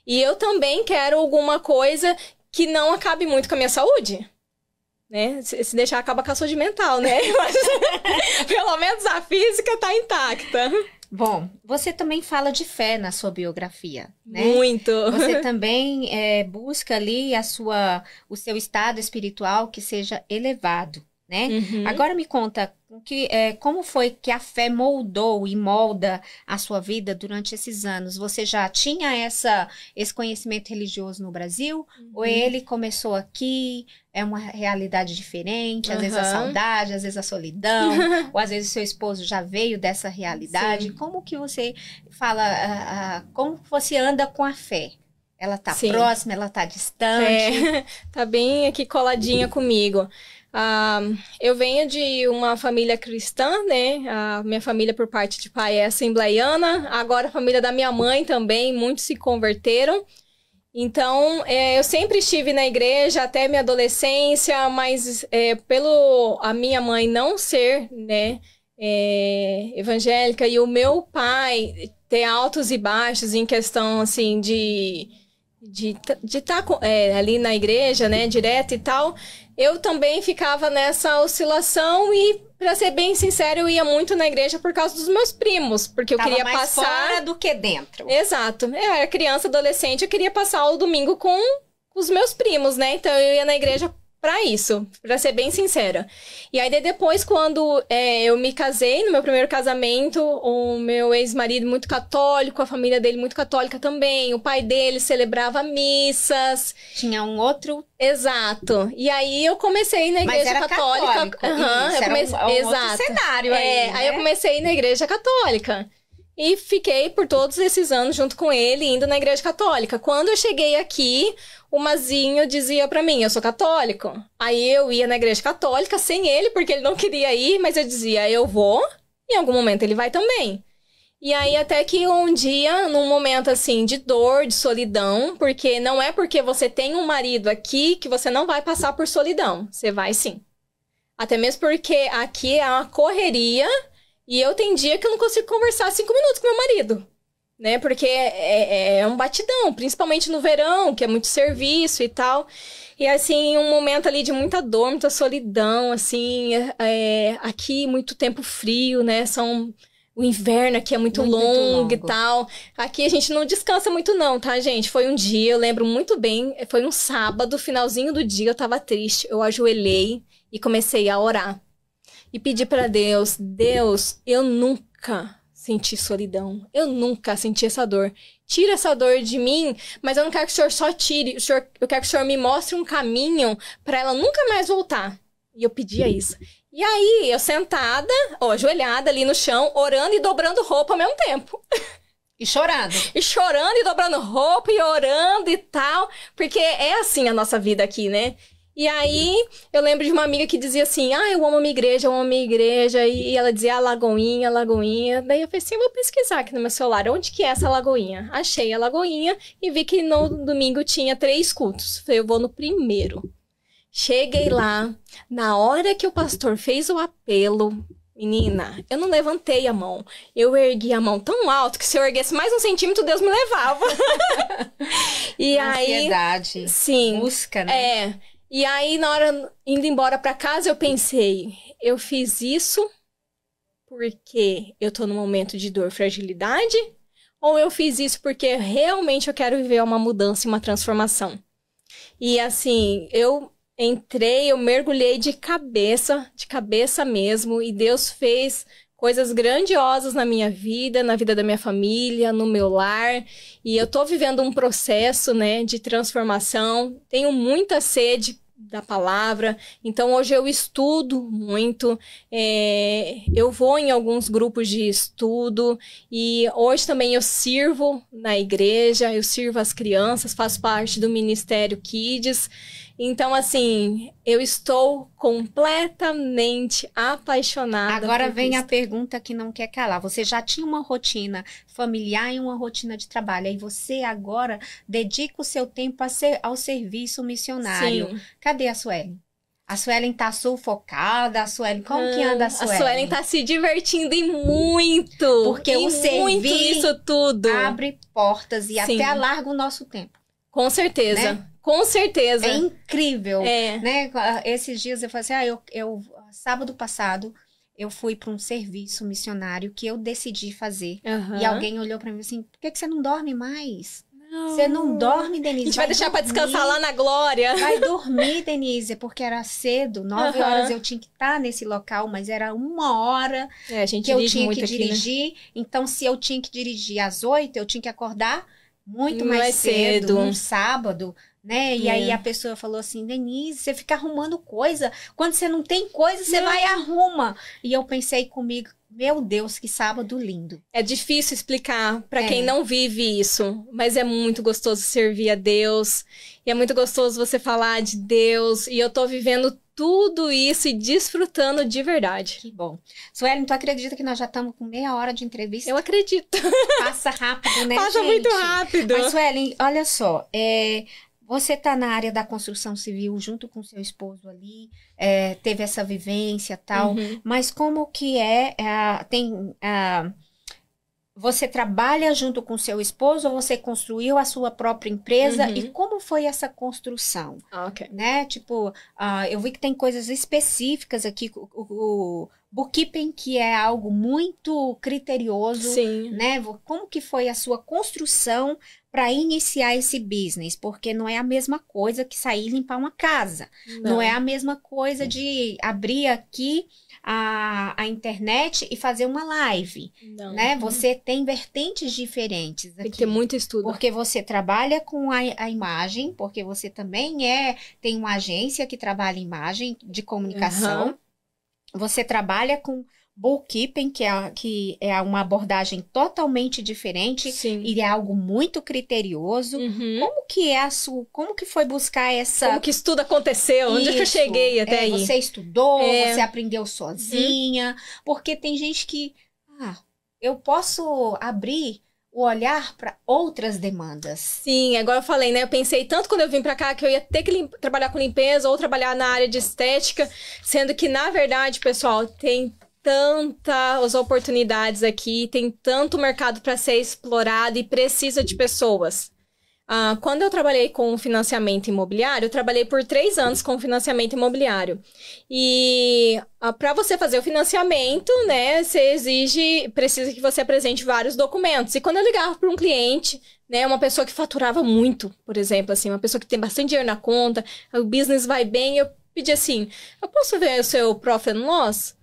Speaker 3: E eu também quero alguma coisa que não acabe muito com a minha saúde. Né? Se deixar, acaba com a saúde mental, né? Mas, pelo menos a física tá intacta.
Speaker 2: Bom, você também fala de fé na sua biografia, né?
Speaker 3: Muito!
Speaker 2: Você também busca ali o seu estado espiritual que seja elevado, né? Agora me conta como foi que a fé moldou e molda a sua vida durante esses anos? Você já tinha esse conhecimento religioso no Brasil? Ou ele começou aqui? É uma realidade diferente? Às vezes a saudade, às vezes a solidão, ou às vezes o seu esposo já veio dessa realidade? Como que você fala, como você anda com a fé? Ela tá próxima, ela tá distante?
Speaker 3: Tá bem aqui coladinha comigo. Eu venho de uma família cristã, né? A minha família por parte de pai é assembleiana. Agora a família da minha mãe também, muitos se converteram. Então, eu sempre estive na igreja até minha adolescência, mas pelo a minha mãe não ser, né, evangélica, e o meu pai ter altos e baixos em questão, assim, de estar ali na igreja, né, direto e tal, eu também ficava nessa oscilação e, pra ser bem sincero, eu ia muito na igreja por causa dos meus primos, porque eu queria
Speaker 2: mais
Speaker 3: passar
Speaker 2: fora do que dentro.
Speaker 3: Exato. Eu era criança, adolescente, eu queria passar o domingo com os meus primos, né? Então eu ia na igreja pra isso, pra ser bem sincera. E aí depois, quando eu me casei, no meu primeiro casamento, o meu ex-marido muito católico, a família dele muito católica também, o pai dele celebrava missas.
Speaker 2: Tinha um outro...
Speaker 3: Exato. E aí eu comecei na
Speaker 2: Mas
Speaker 3: igreja
Speaker 2: era
Speaker 3: católica.
Speaker 2: católico.
Speaker 3: Aham,
Speaker 2: Isso,
Speaker 3: eu comecei...
Speaker 2: era um
Speaker 3: Exato.
Speaker 2: outro cenário aí, né?
Speaker 3: Aí eu comecei na igreja católica. E fiquei por todos esses anos junto com ele, indo na igreja católica. Quando eu cheguei aqui, o Mazinho dizia pra mim, eu sou católico. Aí eu ia na igreja católica sem ele, porque ele não queria ir, mas eu dizia, eu vou, em algum momento ele vai também. E aí até que um dia, num momento assim de dor, de solidão, porque não é porque você tem um marido aqui que você não vai passar por solidão. Você vai sim. Até mesmo porque aqui é uma correria... E eu tem dia que eu não consigo conversar 5 minutos com meu marido, né? Porque é um batidão, principalmente no verão, que é muito serviço e tal. E, assim, um momento ali de muita dor, muita solidão, assim. Aqui, muito tempo frio, né? O inverno aqui é muito longo e tal. Aqui a gente não descansa muito não, tá, gente? Foi um dia, eu lembro muito bem, foi um sábado, finalzinho do dia, eu tava triste. Eu ajoelhei e comecei a orar. E pedi pra Deus, Deus, eu nunca senti solidão. Eu nunca senti essa dor. Tira essa dor de mim, mas eu não quero que o Senhor só tire. Eu quero que o Senhor me mostre um caminho pra ela nunca mais voltar. E eu pedia isso. E aí, eu sentada, ajoelhada ali no chão, orando e dobrando roupa ao mesmo tempo.
Speaker 2: E chorando.
Speaker 3: E chorando e dobrando roupa e orando e tal. Porque é assim a nossa vida aqui, né? E aí, eu lembro de uma amiga que dizia assim, eu amo a minha igreja, eu amo a minha igreja. E ela dizia, Lagoinha, Lagoinha. Daí eu falei assim, vou pesquisar aqui no meu celular, onde que é essa Lagoinha? Achei a Lagoinha e vi que no domingo tinha 3 cultos. Falei, eu vou no primeiro. Cheguei lá, na hora que o pastor fez o apelo, menina, eu não levantei a mão. Eu ergui a mão tão alto que se eu erguesse mais 1 centímetro, Deus me levava. E
Speaker 2: ansiedade.
Speaker 3: Aí, sim.
Speaker 2: Busca, né?
Speaker 3: E aí, na hora, indo embora pra casa, eu pensei, eu fiz isso porque eu tô num momento de dor, fragilidade? Ou eu fiz isso porque realmente eu quero viver uma mudança e uma transformação? E assim, eu mergulhei de cabeça mesmo, e Deus fez coisas grandiosas na minha vida, na vida da minha família, no meu lar, e eu tô vivendo um processo, né, de transformação, tenho muita sede da palavra, então hoje eu estudo muito, eu vou em alguns grupos de estudo, e hoje também eu sirvo na igreja, eu sirvo as crianças, faço parte do Ministério Kids. Então, assim, eu estou completamente apaixonada.
Speaker 2: Agora vem a pergunta que não quer calar. Você já tinha uma rotina familiar e uma rotina de trabalho. Aí você agora dedica o seu tempo ao serviço missionário.
Speaker 3: Sim.
Speaker 2: Cadê a Suelen? A Suelen tá sufocada, a Suelen... Como que anda a Suelen?
Speaker 3: A Suelen tá se divertindo e muito.
Speaker 2: Porque o servir
Speaker 3: isso tudo
Speaker 2: abre portas e até alarga o noso tempo.
Speaker 3: Com certeza. Né? Com certeza.
Speaker 2: É incrível, né? Esses dias eu falei assim, sábado passado, eu fui para um serviço missionário que eu decidi fazer.
Speaker 3: Uhum.
Speaker 2: E alguém olhou para mim assim, por que você não dorme mais? Você não dorme, Denise?
Speaker 3: A gente vai deixar para descansar lá na glória.
Speaker 2: Vai dormir, Denise, porque era cedo, 9 horas eu tinha que estar nesse local, mas era 1 hora
Speaker 3: a gente
Speaker 2: que eu tinha que
Speaker 3: aqui,
Speaker 2: dirigir. Né? Então, se eu tinha que dirigir às 8, eu tinha que acordar muito mais
Speaker 3: cedo,
Speaker 2: um sábado, né? E aí a pessoa falou assim, Denise, você fica arrumando coisa. Quando você não tem coisa, você vai e arruma. E eu pensei comigo, meu Deus, que sábado lindo.
Speaker 3: É difícil explicar para quem não vive isso, mas é muito gostoso servir a Deus. E é muito gostoso você falar de Deus. E eu tô vivendo tudo isso e desfrutando de verdade.
Speaker 2: Que bom. Suelen, tu acredita que nós já estamos com meia hora de entrevista?
Speaker 3: Eu acredito.
Speaker 2: Passa rápido, né,
Speaker 3: Passa
Speaker 2: gente?
Speaker 3: muito rápido.
Speaker 2: Mas, Suelen, olha só, você tá na área da construção civil junto com seu esposo ali, teve essa vivência e tal, mas como que você trabalha junto com seu esposo ou você construiu a sua própria empresa e como foi essa construção?
Speaker 3: Ok.
Speaker 2: Né? Tipo, eu vi que tem coisas específicas aqui, bookkeeping, que é algo muito criterioso,
Speaker 3: Sim.
Speaker 2: né? Como que foi a sua construção para iniciar esse business? Porque não é a mesma coisa que sair e limpar uma casa. Não é a mesma coisa de abrir aqui a internet e fazer uma live, né? Você tem vertentes diferentes aqui.
Speaker 3: Tem que ter muito estudo.
Speaker 2: Porque você trabalha com a imagem, porque você também tem uma agência que trabalha imagem de comunicação. Você trabalha com bookkeeping, que é uma abordagem totalmente diferente.
Speaker 3: Sim.
Speaker 2: E é algo muito criterioso. Como que foi buscar essa...
Speaker 3: Como que isso tudo aconteceu? Onde é que eu cheguei até aí?
Speaker 2: Você estudou, você aprendeu sozinha. Porque tem gente que... eu posso abrir o olhar para outras demandas.
Speaker 3: Sim, agora eu falei, né? Eu pensei tanto quando eu vim pra cá que eu ia ter que trabalhar com limpeza ou trabalhar na área de estética, sendo que, na verdade, pessoal, tem tantas oportunidades aqui, tem tanto mercado para ser explorado e precisa de pessoas. Quando eu trabalhei com financiamento imobiliário, eu trabalhei por 3 anos com financiamento imobiliário. E para você fazer o financiamento, né, precisa que você apresente vários documentos. E quando eu ligava para um cliente, né, uma pessoa que faturava muito, por exemplo, assim, uma pessoa que tem bastante dinheiro na conta, o business vai bem, eu pedi assim, eu posso ver o seu Profit and Loss?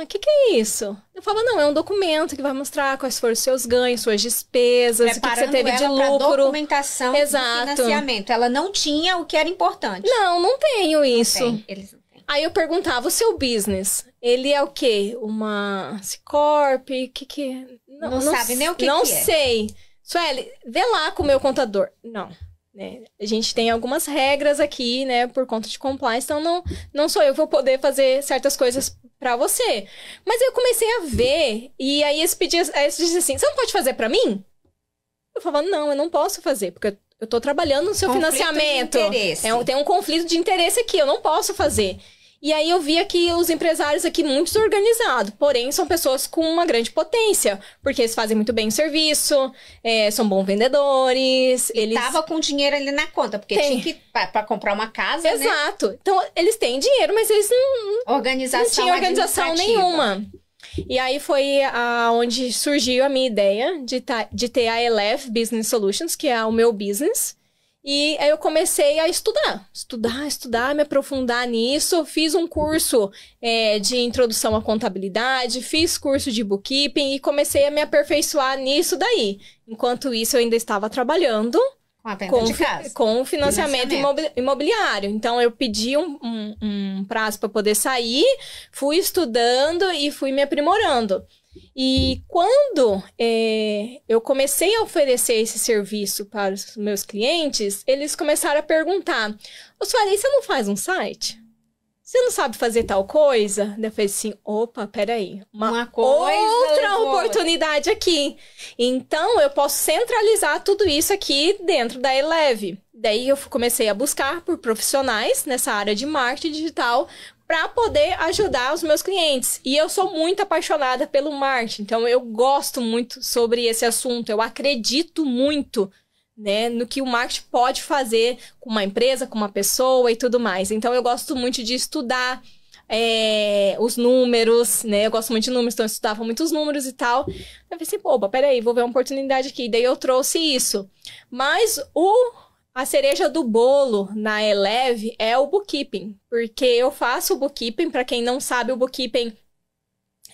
Speaker 3: Que é isso? Eu falava, não, é um documento que vai mostrar quais foram os seus ganhos, suas despesas, o que você teve de lucro.
Speaker 2: Documentação do financiamento. Ela não tinha o que era importante.
Speaker 3: Não tenho isso.
Speaker 2: Eles não têm.
Speaker 3: Aí eu perguntava, o seu business, ele é o quê? Uma C-Corp? O que é?
Speaker 2: Não sabe nem o que é.
Speaker 3: Não sei. Sueli, vê lá com o meu contador. Não. Né? A gente tem algumas regras aqui, né, por conta de compliance, então não sou eu que vou poder fazer certas coisas pra você. Mas eu comecei a ver, e aí eles diziam assim, você não pode fazer pra mim? Eu falava, não, eu não posso fazer, porque eu tô trabalhando no seu financiamento.
Speaker 2: De interesse.
Speaker 3: Tem um conflito de interesse aqui, eu não posso fazer. E aí eu via que os empresários aqui muito desorganizados, porém são pessoas com uma grande potência, porque eles fazem muito bem o serviço, são bons vendedores. Eles
Speaker 2: tava com dinheiro ali na conta, porque tinha que para comprar uma casa,
Speaker 3: Exato. Né? Então eles têm dinheiro, mas eles não tinham organização nenhuma. E aí foi onde surgiu a minha ideia de ter a Eleve Business Solutions, que é o meu business. E aí eu comecei a estudar, me aprofundar nisso. Fiz um curso de introdução à contabilidade, fiz curso de bookkeeping e comecei a me aperfeiçoar nisso daí. Enquanto isso, eu ainda estava trabalhando com financiamento imobiliário. Então, eu pedi um prazo para poder sair, fui estudando e fui me aprimorando. E quando eu comecei a oferecer esse serviço para os meus clientes, eles começaram a perguntar, Sueli, você não faz um site? Você não sabe fazer tal coisa? Eu falei assim, opa, peraí. Uma outra oportunidade aqui. Então, eu posso centralizar tudo isso aqui dentro da Eleve. Daí, eu comecei a buscar por profissionais nessa área de marketing digital para poder ajudar os meus clientes. E eu sou muito apaixonada pelo marketing, então eu gosto muito sobre esse assunto. Eu acredito muito, né, no que o marketing pode fazer com uma empresa, com uma pessoa e tudo mais. Então eu gosto muito de estudar os números, né? Eu gosto muito de números, então eu estudava muitos números e tal. Eu falei assim, opa, peraí, vou ver uma oportunidade aqui. Daí eu trouxe isso. Mas a cereja do bolo na Eleve é o bookkeeping, porque eu faço o bookkeeping, para quem não sabe, o bookkeeping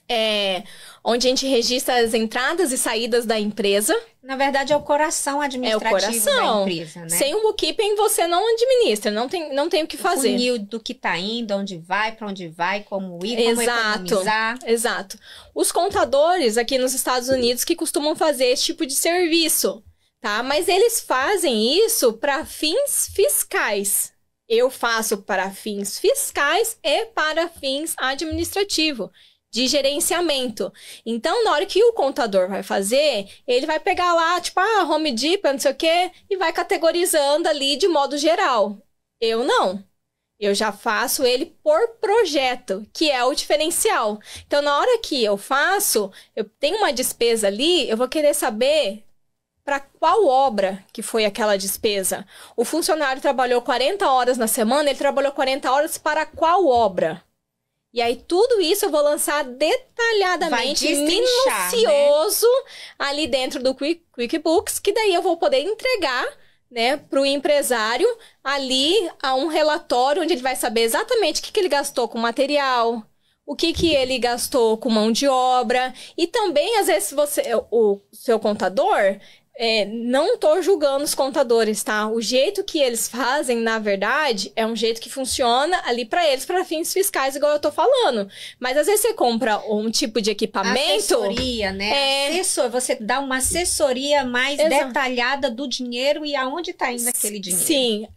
Speaker 3: é onde a gente registra as entradas e saídas da empresa.
Speaker 2: Na verdade, é o coração administrativo da empresa, né?
Speaker 3: Sem o bookkeeping, você não administra, não tem o que fazer. O
Speaker 2: funil do que tá indo, onde vai, para onde vai, como ir, como economizar.
Speaker 3: Exato. Os contadores aqui nos Estados Unidos que costumam fazer esse tipo de serviço. Tá? Mas eles fazem isso para fins fiscais. Eu faço para fins fiscais e para fins administrativos, de gerenciamento. Então, na hora que o contador vai fazer, ele vai pegar lá, tipo, Home Depot, não sei o quê, e vai categorizando ali de modo geral. Eu não. Eu já faço ele por projeto, que é o diferencial. Então, na hora que eu faço, eu tenho uma despesa ali, eu vou querer saber para qual obra que foi aquela despesa. O funcionário trabalhou 40 horas na semana, ele trabalhou 40 horas para qual obra? E aí, tudo isso eu vou lançar detalhadamente, minucioso, ali dentro do QuickBooks, que daí eu vou poder entregar, né, para o empresário ali a um relatório onde ele vai saber exatamente o que ele gastou com material, o que ele gastou com mão de obra. E também, às vezes, o seu contador... não tô julgando os contadores, tá? O jeito que eles fazem, na verdade, é um jeito que funciona ali para eles, para fins fiscais, igual eu tô falando. Mas às vezes você compra um tipo de equipamento...
Speaker 2: Assessoria, né? Você dá uma assessoria mais detalhada do dinheiro e aonde tá indo aquele dinheiro.
Speaker 3: Sim,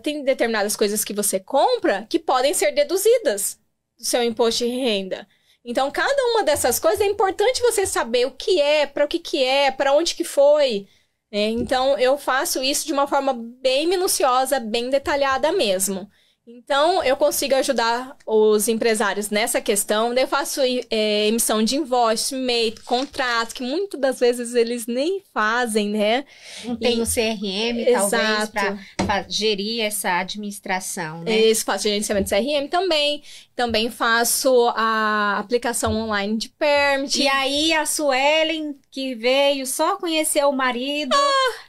Speaker 3: tem determinadas coisas que você compra que podem ser deduzidas do seu imposto de renda. Então, cada uma dessas coisas é importante você saber o que é, para o que é, para onde que foi. Então, eu faço isso de uma forma bem minuciosa, bem detalhada mesmo. Então, eu consigo ajudar os empresários nessa questão. Daí eu faço emissão de invoice, MEI, contrato, que muitas das vezes eles nem fazem, né?
Speaker 2: Não tem o CRM, talvez, para gerir essa administração, né?
Speaker 3: Isso, faço gerenciamento de CRM também. Também faço a aplicação online de permit.
Speaker 2: E aí, a Suelen, que veio só conhecer o marido,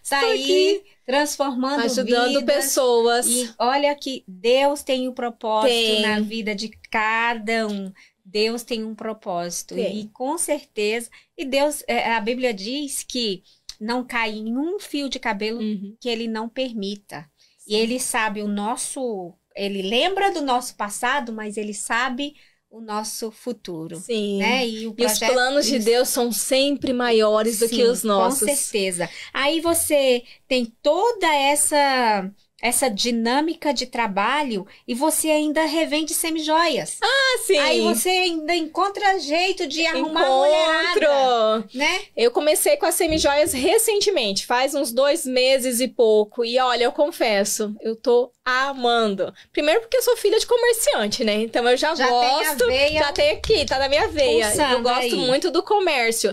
Speaker 2: tá aí... transformando
Speaker 3: ajudando
Speaker 2: vidas,
Speaker 3: pessoas.
Speaker 2: E olha que Deus tem um propósito na vida de cada um. Deus tem um propósito. E com certeza... E Deus, a Bíblia diz que não cai em um fio de cabelo que ele não permita. Sim. E ele sabe o nosso... Ele lembra do nosso passado, mas ele sabe... o nosso futuro. Sim. Né? E os
Speaker 3: planos de Deus são sempre maiores do que os nossos.
Speaker 2: Com certeza. Aí você tem toda essa dinâmica de trabalho e você ainda revende semijoias.
Speaker 3: Sim.
Speaker 2: Aí você ainda encontra jeito de arrumar mulherada, né?
Speaker 3: Eu comecei com as semijoias recentemente, faz uns 2 meses e pouco. E olha, eu confesso, eu tô amando. Primeiro porque eu sou filha de comerciante, né? Então eu já gosto, já tem aqui, tá na minha veia. Eu gosto muito do comércio.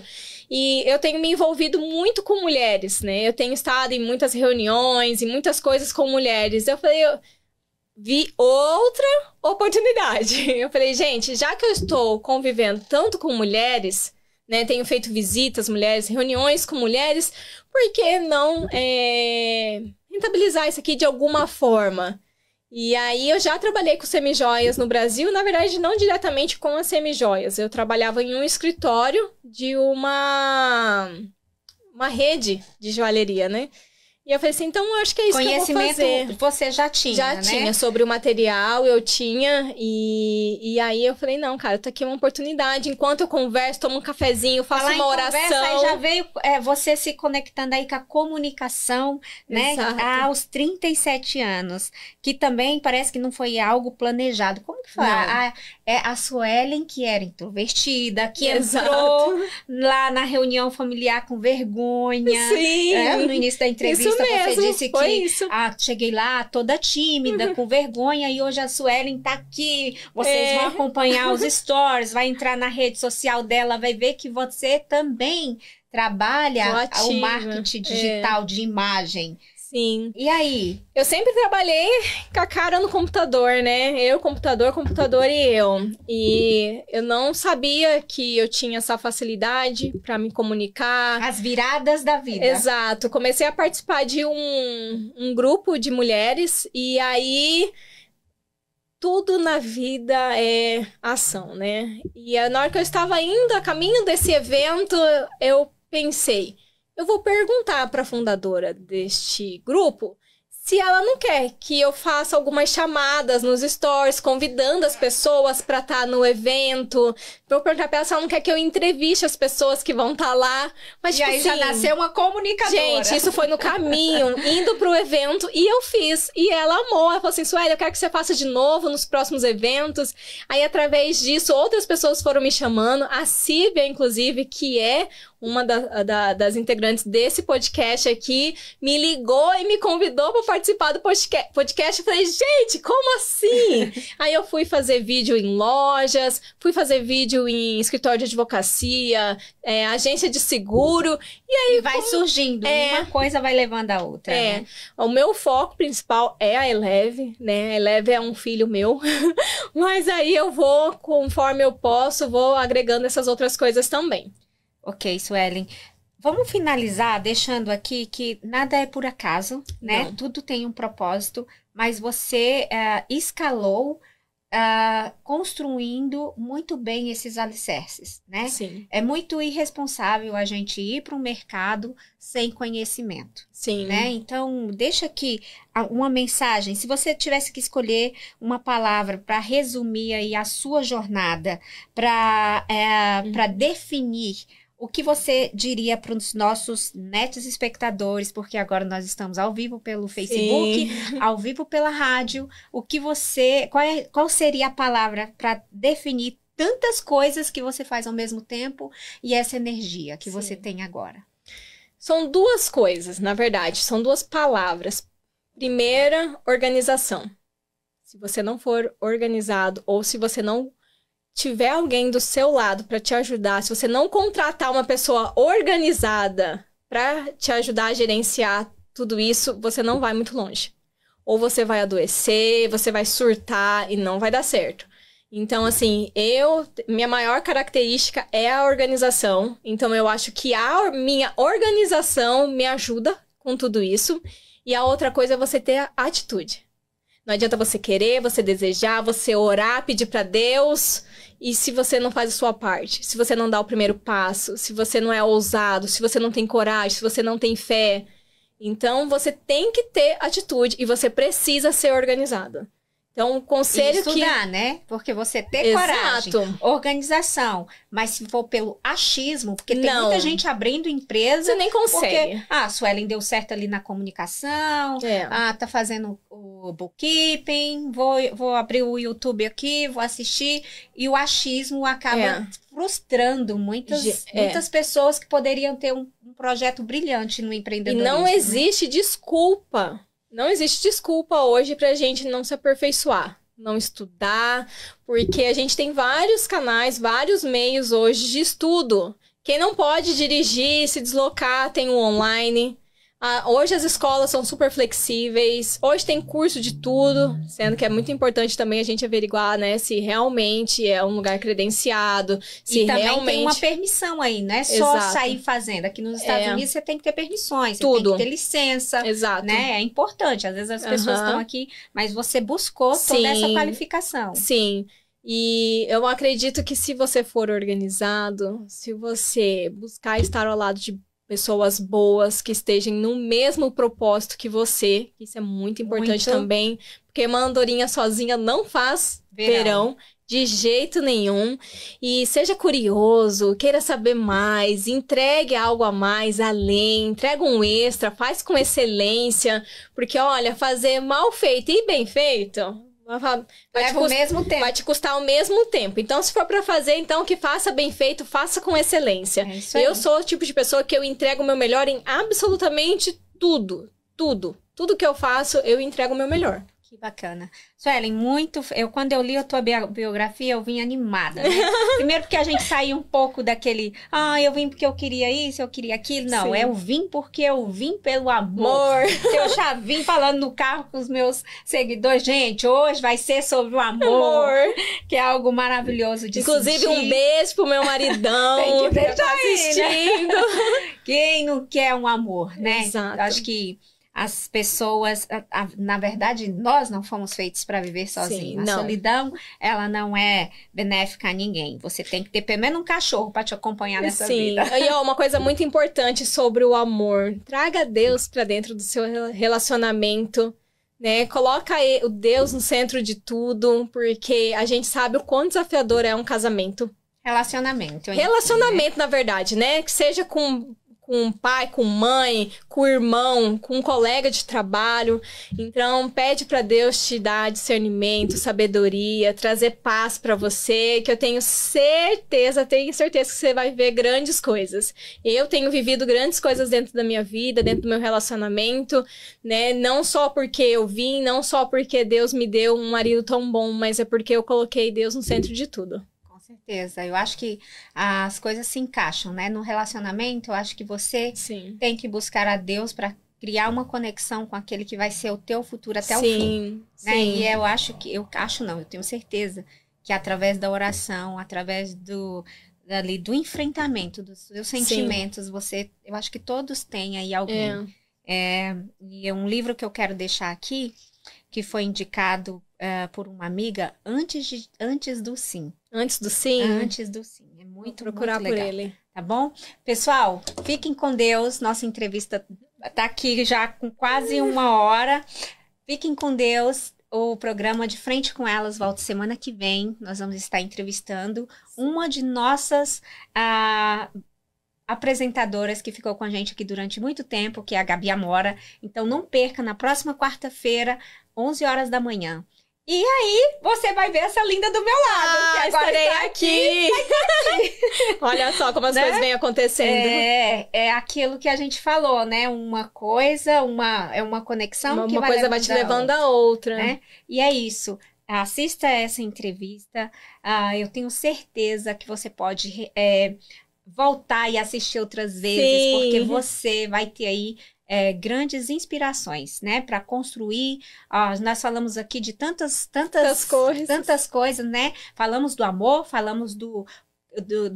Speaker 3: E eu tenho me envolvido muito com mulheres, né? Eu tenho estado em muitas reuniões, em muitas coisas com mulheres. Eu falei, eu vi outra oportunidade. Eu falei, gente, já que eu estou convivendo tanto com mulheres, né? Tenho feito visitas, mulheres, reuniões com mulheres, por que não rentabilizar isso aqui de alguma forma? E aí eu já trabalhei com semijoias no Brasil, na verdade não diretamente com as semijoias. Eu trabalhava em um escritório de uma rede de joalheria, né? E eu falei assim, então eu acho que é isso que eu vou fazer.
Speaker 2: Você já tinha,
Speaker 3: já tinha, sobre o material eu tinha. E aí eu falei, não, cara, tá aqui uma oportunidade. Enquanto eu converso, tomo um cafezinho, faço uma oração.
Speaker 2: Aí já veio você se conectando aí com a comunicação, né?
Speaker 3: Exato.
Speaker 2: Aos 37 anos. Que também parece que não foi algo planejado. Como que foi? A Suelen, que era introvertida, que entrou lá na reunião familiar com vergonha.
Speaker 3: Sim.
Speaker 2: No início da entrevista você disse que cheguei lá toda tímida, com vergonha, e hoje a Suelen tá aqui. Vocês vão acompanhar os stories, vai entrar na rede social dela, vai ver que você também trabalha o marketing digital de imagem.
Speaker 3: Sim.
Speaker 2: E aí?
Speaker 3: Eu sempre trabalhei com a cara no computador, né? Eu, computador e eu. E eu não sabia que eu tinha essa facilidade para me comunicar.
Speaker 2: As viradas da vida.
Speaker 3: Exato. Comecei a participar de um grupo de mulheres e aí... Tudo na vida é ação, né? E na hora que eu estava indo a caminho desse evento, eu pensei... Eu vou perguntar para a fundadora deste grupo se ela não quer que eu faça algumas chamadas nos stories, convidando as pessoas para estar no evento. Vou perguntar para ela se ela não quer que eu entreviste as pessoas que vão estar lá. Mas,
Speaker 2: e aí já nasceu uma comunicadora.
Speaker 3: Gente, isso foi no caminho, indo pro evento, e eu fiz. E ela amou. Ela falou assim, Sueli, eu quero que você faça de novo nos próximos eventos. Aí, através disso, outras pessoas foram me chamando. A Cívia, inclusive, que é uma das integrantes desse podcast aqui, me ligou e me convidou para participar do podcast. Eu falei, gente, como assim? Aí eu fui fazer vídeo em lojas, fui fazer vídeo em escritório de advocacia, agência de seguro. E aí
Speaker 2: vai surgindo, uma coisa vai levando a outra. Né?
Speaker 3: O meu foco principal é a Eleve, né? A Eleve é um filho meu. Mas aí eu vou, conforme eu posso, vou agregando essas outras coisas também.
Speaker 2: Ok, Suelen. Vamos finalizar deixando aqui que nada é por acaso, né?
Speaker 3: Não.
Speaker 2: Tudo tem um propósito, mas você escalou construindo muito bem esses alicerces, né?
Speaker 3: Sim.
Speaker 2: É muito irresponsável a gente ir para um mercado sem conhecimento.
Speaker 3: Sim.
Speaker 2: Né? Então, deixa aqui uma mensagem. Se você tivesse que escolher uma palavra para resumir aí a sua jornada, para definir o que você diria para os nossos netos espectadores, porque agora nós estamos ao vivo pelo Facebook, ao vivo pela rádio, qual seria a palavra para definir tantas coisas que você faz ao mesmo tempo e essa energia que você tem agora?
Speaker 3: São duas coisas, na verdade, são duas palavras. Primeira, organização. Se você não for organizado ou se você não tiver alguém do seu lado para te ajudar, se você não contratar uma pessoa organizada para te ajudar a gerenciar tudo isso, você não vai muito longe. Ou você vai adoecer, você vai surtar e não vai dar certo. Então, assim, minha maior característica é a organização. Então, eu acho que a minha organização me ajuda com tudo isso. E a outra coisa é você ter a atitude. Não adianta você querer, você desejar, você orar, pedir para Deus. E se você não faz a sua parte, se você não dá o primeiro passo, se você não é ousado, se você não tem coragem, se você não tem fé. Então, você tem que ter atitude e você precisa ser organizado. Então, o conselho
Speaker 2: e estudar, né? Porque você ter coragem, organização, mas se for pelo achismo, porque tem muita gente abrindo empresa...
Speaker 3: Você nem consegue.
Speaker 2: Porque, a Suelen deu certo ali na comunicação, tá fazendo o bookkeeping, vou abrir o YouTube aqui, vou assistir, e o achismo acaba frustrando muitas pessoas que poderiam ter um projeto brilhante no empreendedorismo.
Speaker 3: E não existe desculpa. Não existe desculpa hoje pra gente não se aperfeiçoar, não estudar, porque a gente tem vários canais, vários meios hoje de estudo. Quem não pode dirigir, se deslocar, tem o online. Hoje as escolas são super flexíveis, hoje tem curso de tudo, sendo que é muito importante também a gente averiguar, né, se realmente é um lugar credenciado, se
Speaker 2: e também
Speaker 3: realmente...
Speaker 2: tem uma permissão aí, não é só sair fazendo. Aqui nos Estados Unidos você tem que ter permissões, você tem que ter licença, né, é importante. Às vezes as pessoas estão aqui, mas você buscou toda essa qualificação.
Speaker 3: Sim, e eu acredito que se você for organizado, se você buscar estar ao lado de pessoas boas que estejam no mesmo propósito que você. Isso é muito importante também. Porque uma andorinha sozinha não faz verão de jeito nenhum. E seja curioso, queira saber mais, entregue algo a mais, além, entrega um extra, faz com excelência. Porque, olha, fazer mal feito e bem feito...
Speaker 2: Leva o mesmo tempo.
Speaker 3: Vai te custar o mesmo tempo. Então, se for pra fazer, então, que faça bem feito, faça com excelência. Eu sou o tipo de pessoa que eu entrego o meu melhor em absolutamente tudo. Tudo. Tudo que eu faço, eu entrego o meu melhor.
Speaker 2: Que bacana. Suelen, quando eu li a tua biografia, eu vim animada, né? Primeiro porque a gente saiu um pouco daquele, eu vim porque eu queria isso, eu queria aquilo. Não, eu vim porque eu vim pelo amor. Eu já vim falando no carro com os meus seguidores. Gente, hoje vai ser sobre o amor. Que é algo maravilhoso de
Speaker 3: Inclusive,
Speaker 2: sentir.
Speaker 3: Um beijo pro meu maridão.
Speaker 2: Tem que deixar
Speaker 3: tá assistindo.
Speaker 2: Né? Quem não quer um amor, né?
Speaker 3: Exato.
Speaker 2: Eu acho que as pessoas, na verdade, nós não fomos feitos para viver sozinhos. A solidão, ela não é benéfica a ninguém. Você tem que ter pelo menos um cachorro para te acompanhar nessa vida.
Speaker 3: E uma coisa muito importante sobre o amor. Traga Deus para dentro do seu relacionamento, né? Coloca o Deus no centro de tudo, porque a gente sabe o quão desafiador é um casamento.
Speaker 2: Relacionamento,
Speaker 3: né? Na verdade, né? Que seja com com pai, com mãe, com irmão, com um colega de trabalho. Então, pede para Deus te dar discernimento, sabedoria, trazer paz para você, que eu tenho certeza que você vai ver grandes coisas. Eu tenho vivido grandes coisas dentro da minha vida, dentro do meu relacionamento, né? Não só porque eu vim, não só porque Deus me deu um marido tão bom, mas é porque eu coloquei Deus no centro de tudo.
Speaker 2: Com certeza. Eu acho que as coisas se encaixam, né? No relacionamento, eu acho que você tem que buscar a Deus para criar uma conexão com aquele que vai ser o teu futuro até o fim. Né? E eu tenho certeza que através da oração, através do enfrentamento dos seus sentimentos, eu acho que todos têm aí alguém. E é um livro que eu quero deixar aqui, que foi indicado por uma amiga antes do sim.
Speaker 3: Antes do sim?
Speaker 2: Antes do sim. É muito,
Speaker 3: vou procurar
Speaker 2: muito legal.
Speaker 3: por ele.
Speaker 2: Tá bom? Pessoal, fiquem com Deus. Nossa entrevista tá aqui já com quase 1 hora. Fiquem com Deus. O programa De Frente com Elas volta semana que vem. Nós vamos estar entrevistando uma de nossas apresentadoras que ficou com a gente aqui durante muito tempo, que é a Gabi Amora. Então não perca, na próxima quarta-feira, 11 horas da manhã. E aí, você vai ver essa linda do meu lado. Que agora
Speaker 3: estarei aqui. Olha só como as coisas vêm acontecendo.
Speaker 2: É aquilo que a gente falou, né? Uma coisa, é uma conexão que
Speaker 3: uma coisa vai te levando a outra.
Speaker 2: Né? E é isso. Assista essa entrevista. Eu tenho certeza que você pode voltar e assistir outras vezes, porque você vai ter aí grandes inspirações, né, para construir. Nós falamos aqui de tantas coisas, né? Falamos do amor, falamos do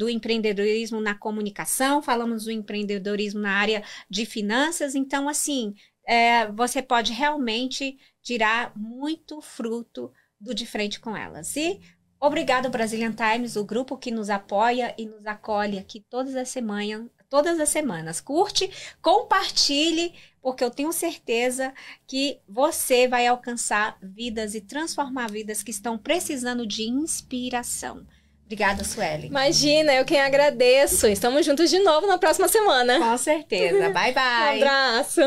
Speaker 2: empreendedorismo na comunicação, falamos do empreendedorismo na área de finanças. Então, assim, você pode realmente tirar muito fruto do De Frente com Elas. E obrigado, Brazilian Times, o grupo que nos apoia e nos acolhe aqui todas as semanas. Curte, compartilhe, porque eu tenho certeza que você vai alcançar vidas e transformar vidas que estão precisando de inspiração. Obrigada, Sueli.
Speaker 3: Imagina, eu quem agradeço. Estamos juntos de novo na próxima semana.
Speaker 2: Com certeza. Bye, bye.
Speaker 3: Um abraço.